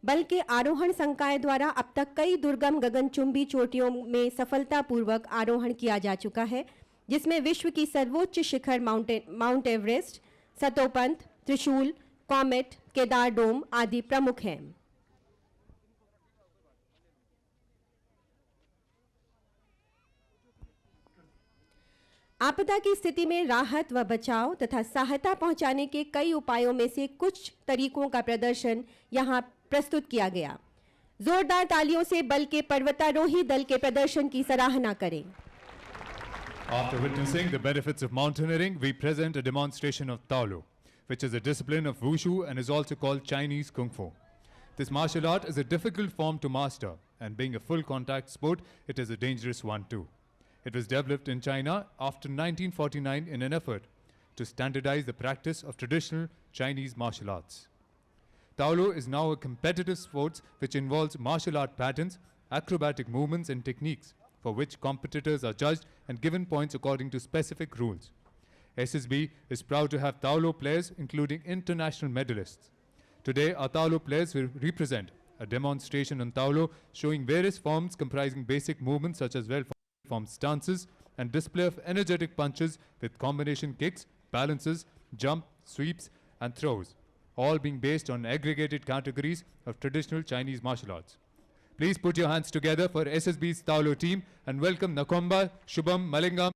बल के आरोहण संकाय द्वारा अब तक कई दुर्गम गगनचुंबी चोटियों में सफलतापूर्वक आरोहण किया जा चुका है, जिसमें विश्व की सर्वोच्च शिखर माउंट एवरेस्ट, सतोपंथ, त्रिशूल, कॉमेट, केदार डोम आदि प्रमुख हैं। आपदा की स्थिति में राहत व बचाव तथा सहायता पहुंचाने के कई उपायों में से कुछ तरीकों का प्रदर्शन यहाँ प्रस्तुत किया गया। जोरदार तालियों से बल के पर्वतारोही दल के प्रदर्शन की सराहना करें। After witnessing the benefits of mountaineering, we present a demonstration of Taolo, which is a discipline of Wushu and is also called Chinese Kung Fu. This martial art is a difficult form to master, and being a full contact sport, it is a dangerous one too. It was developed in China after 1949 in an effort to standardize the practice of traditional Chinese martial arts. Taolo is now a competitive sport which involves martial art patterns, acrobatic movements and techniques, for which competitors are judged and given points according to specific rules. SSB is proud to have Taolo players including international medalists. Today our Taolo players will represent a demonstration on Taolo showing various forms comprising basic movements such as well-formed stances and display of energetic punches with combination kicks, balances, jump, sweeps and throws, all being based on aggregated categories of traditional Chinese martial arts. Please put your hands together for SSB's Taolo team and welcome Nakomba, Shubham, Malingam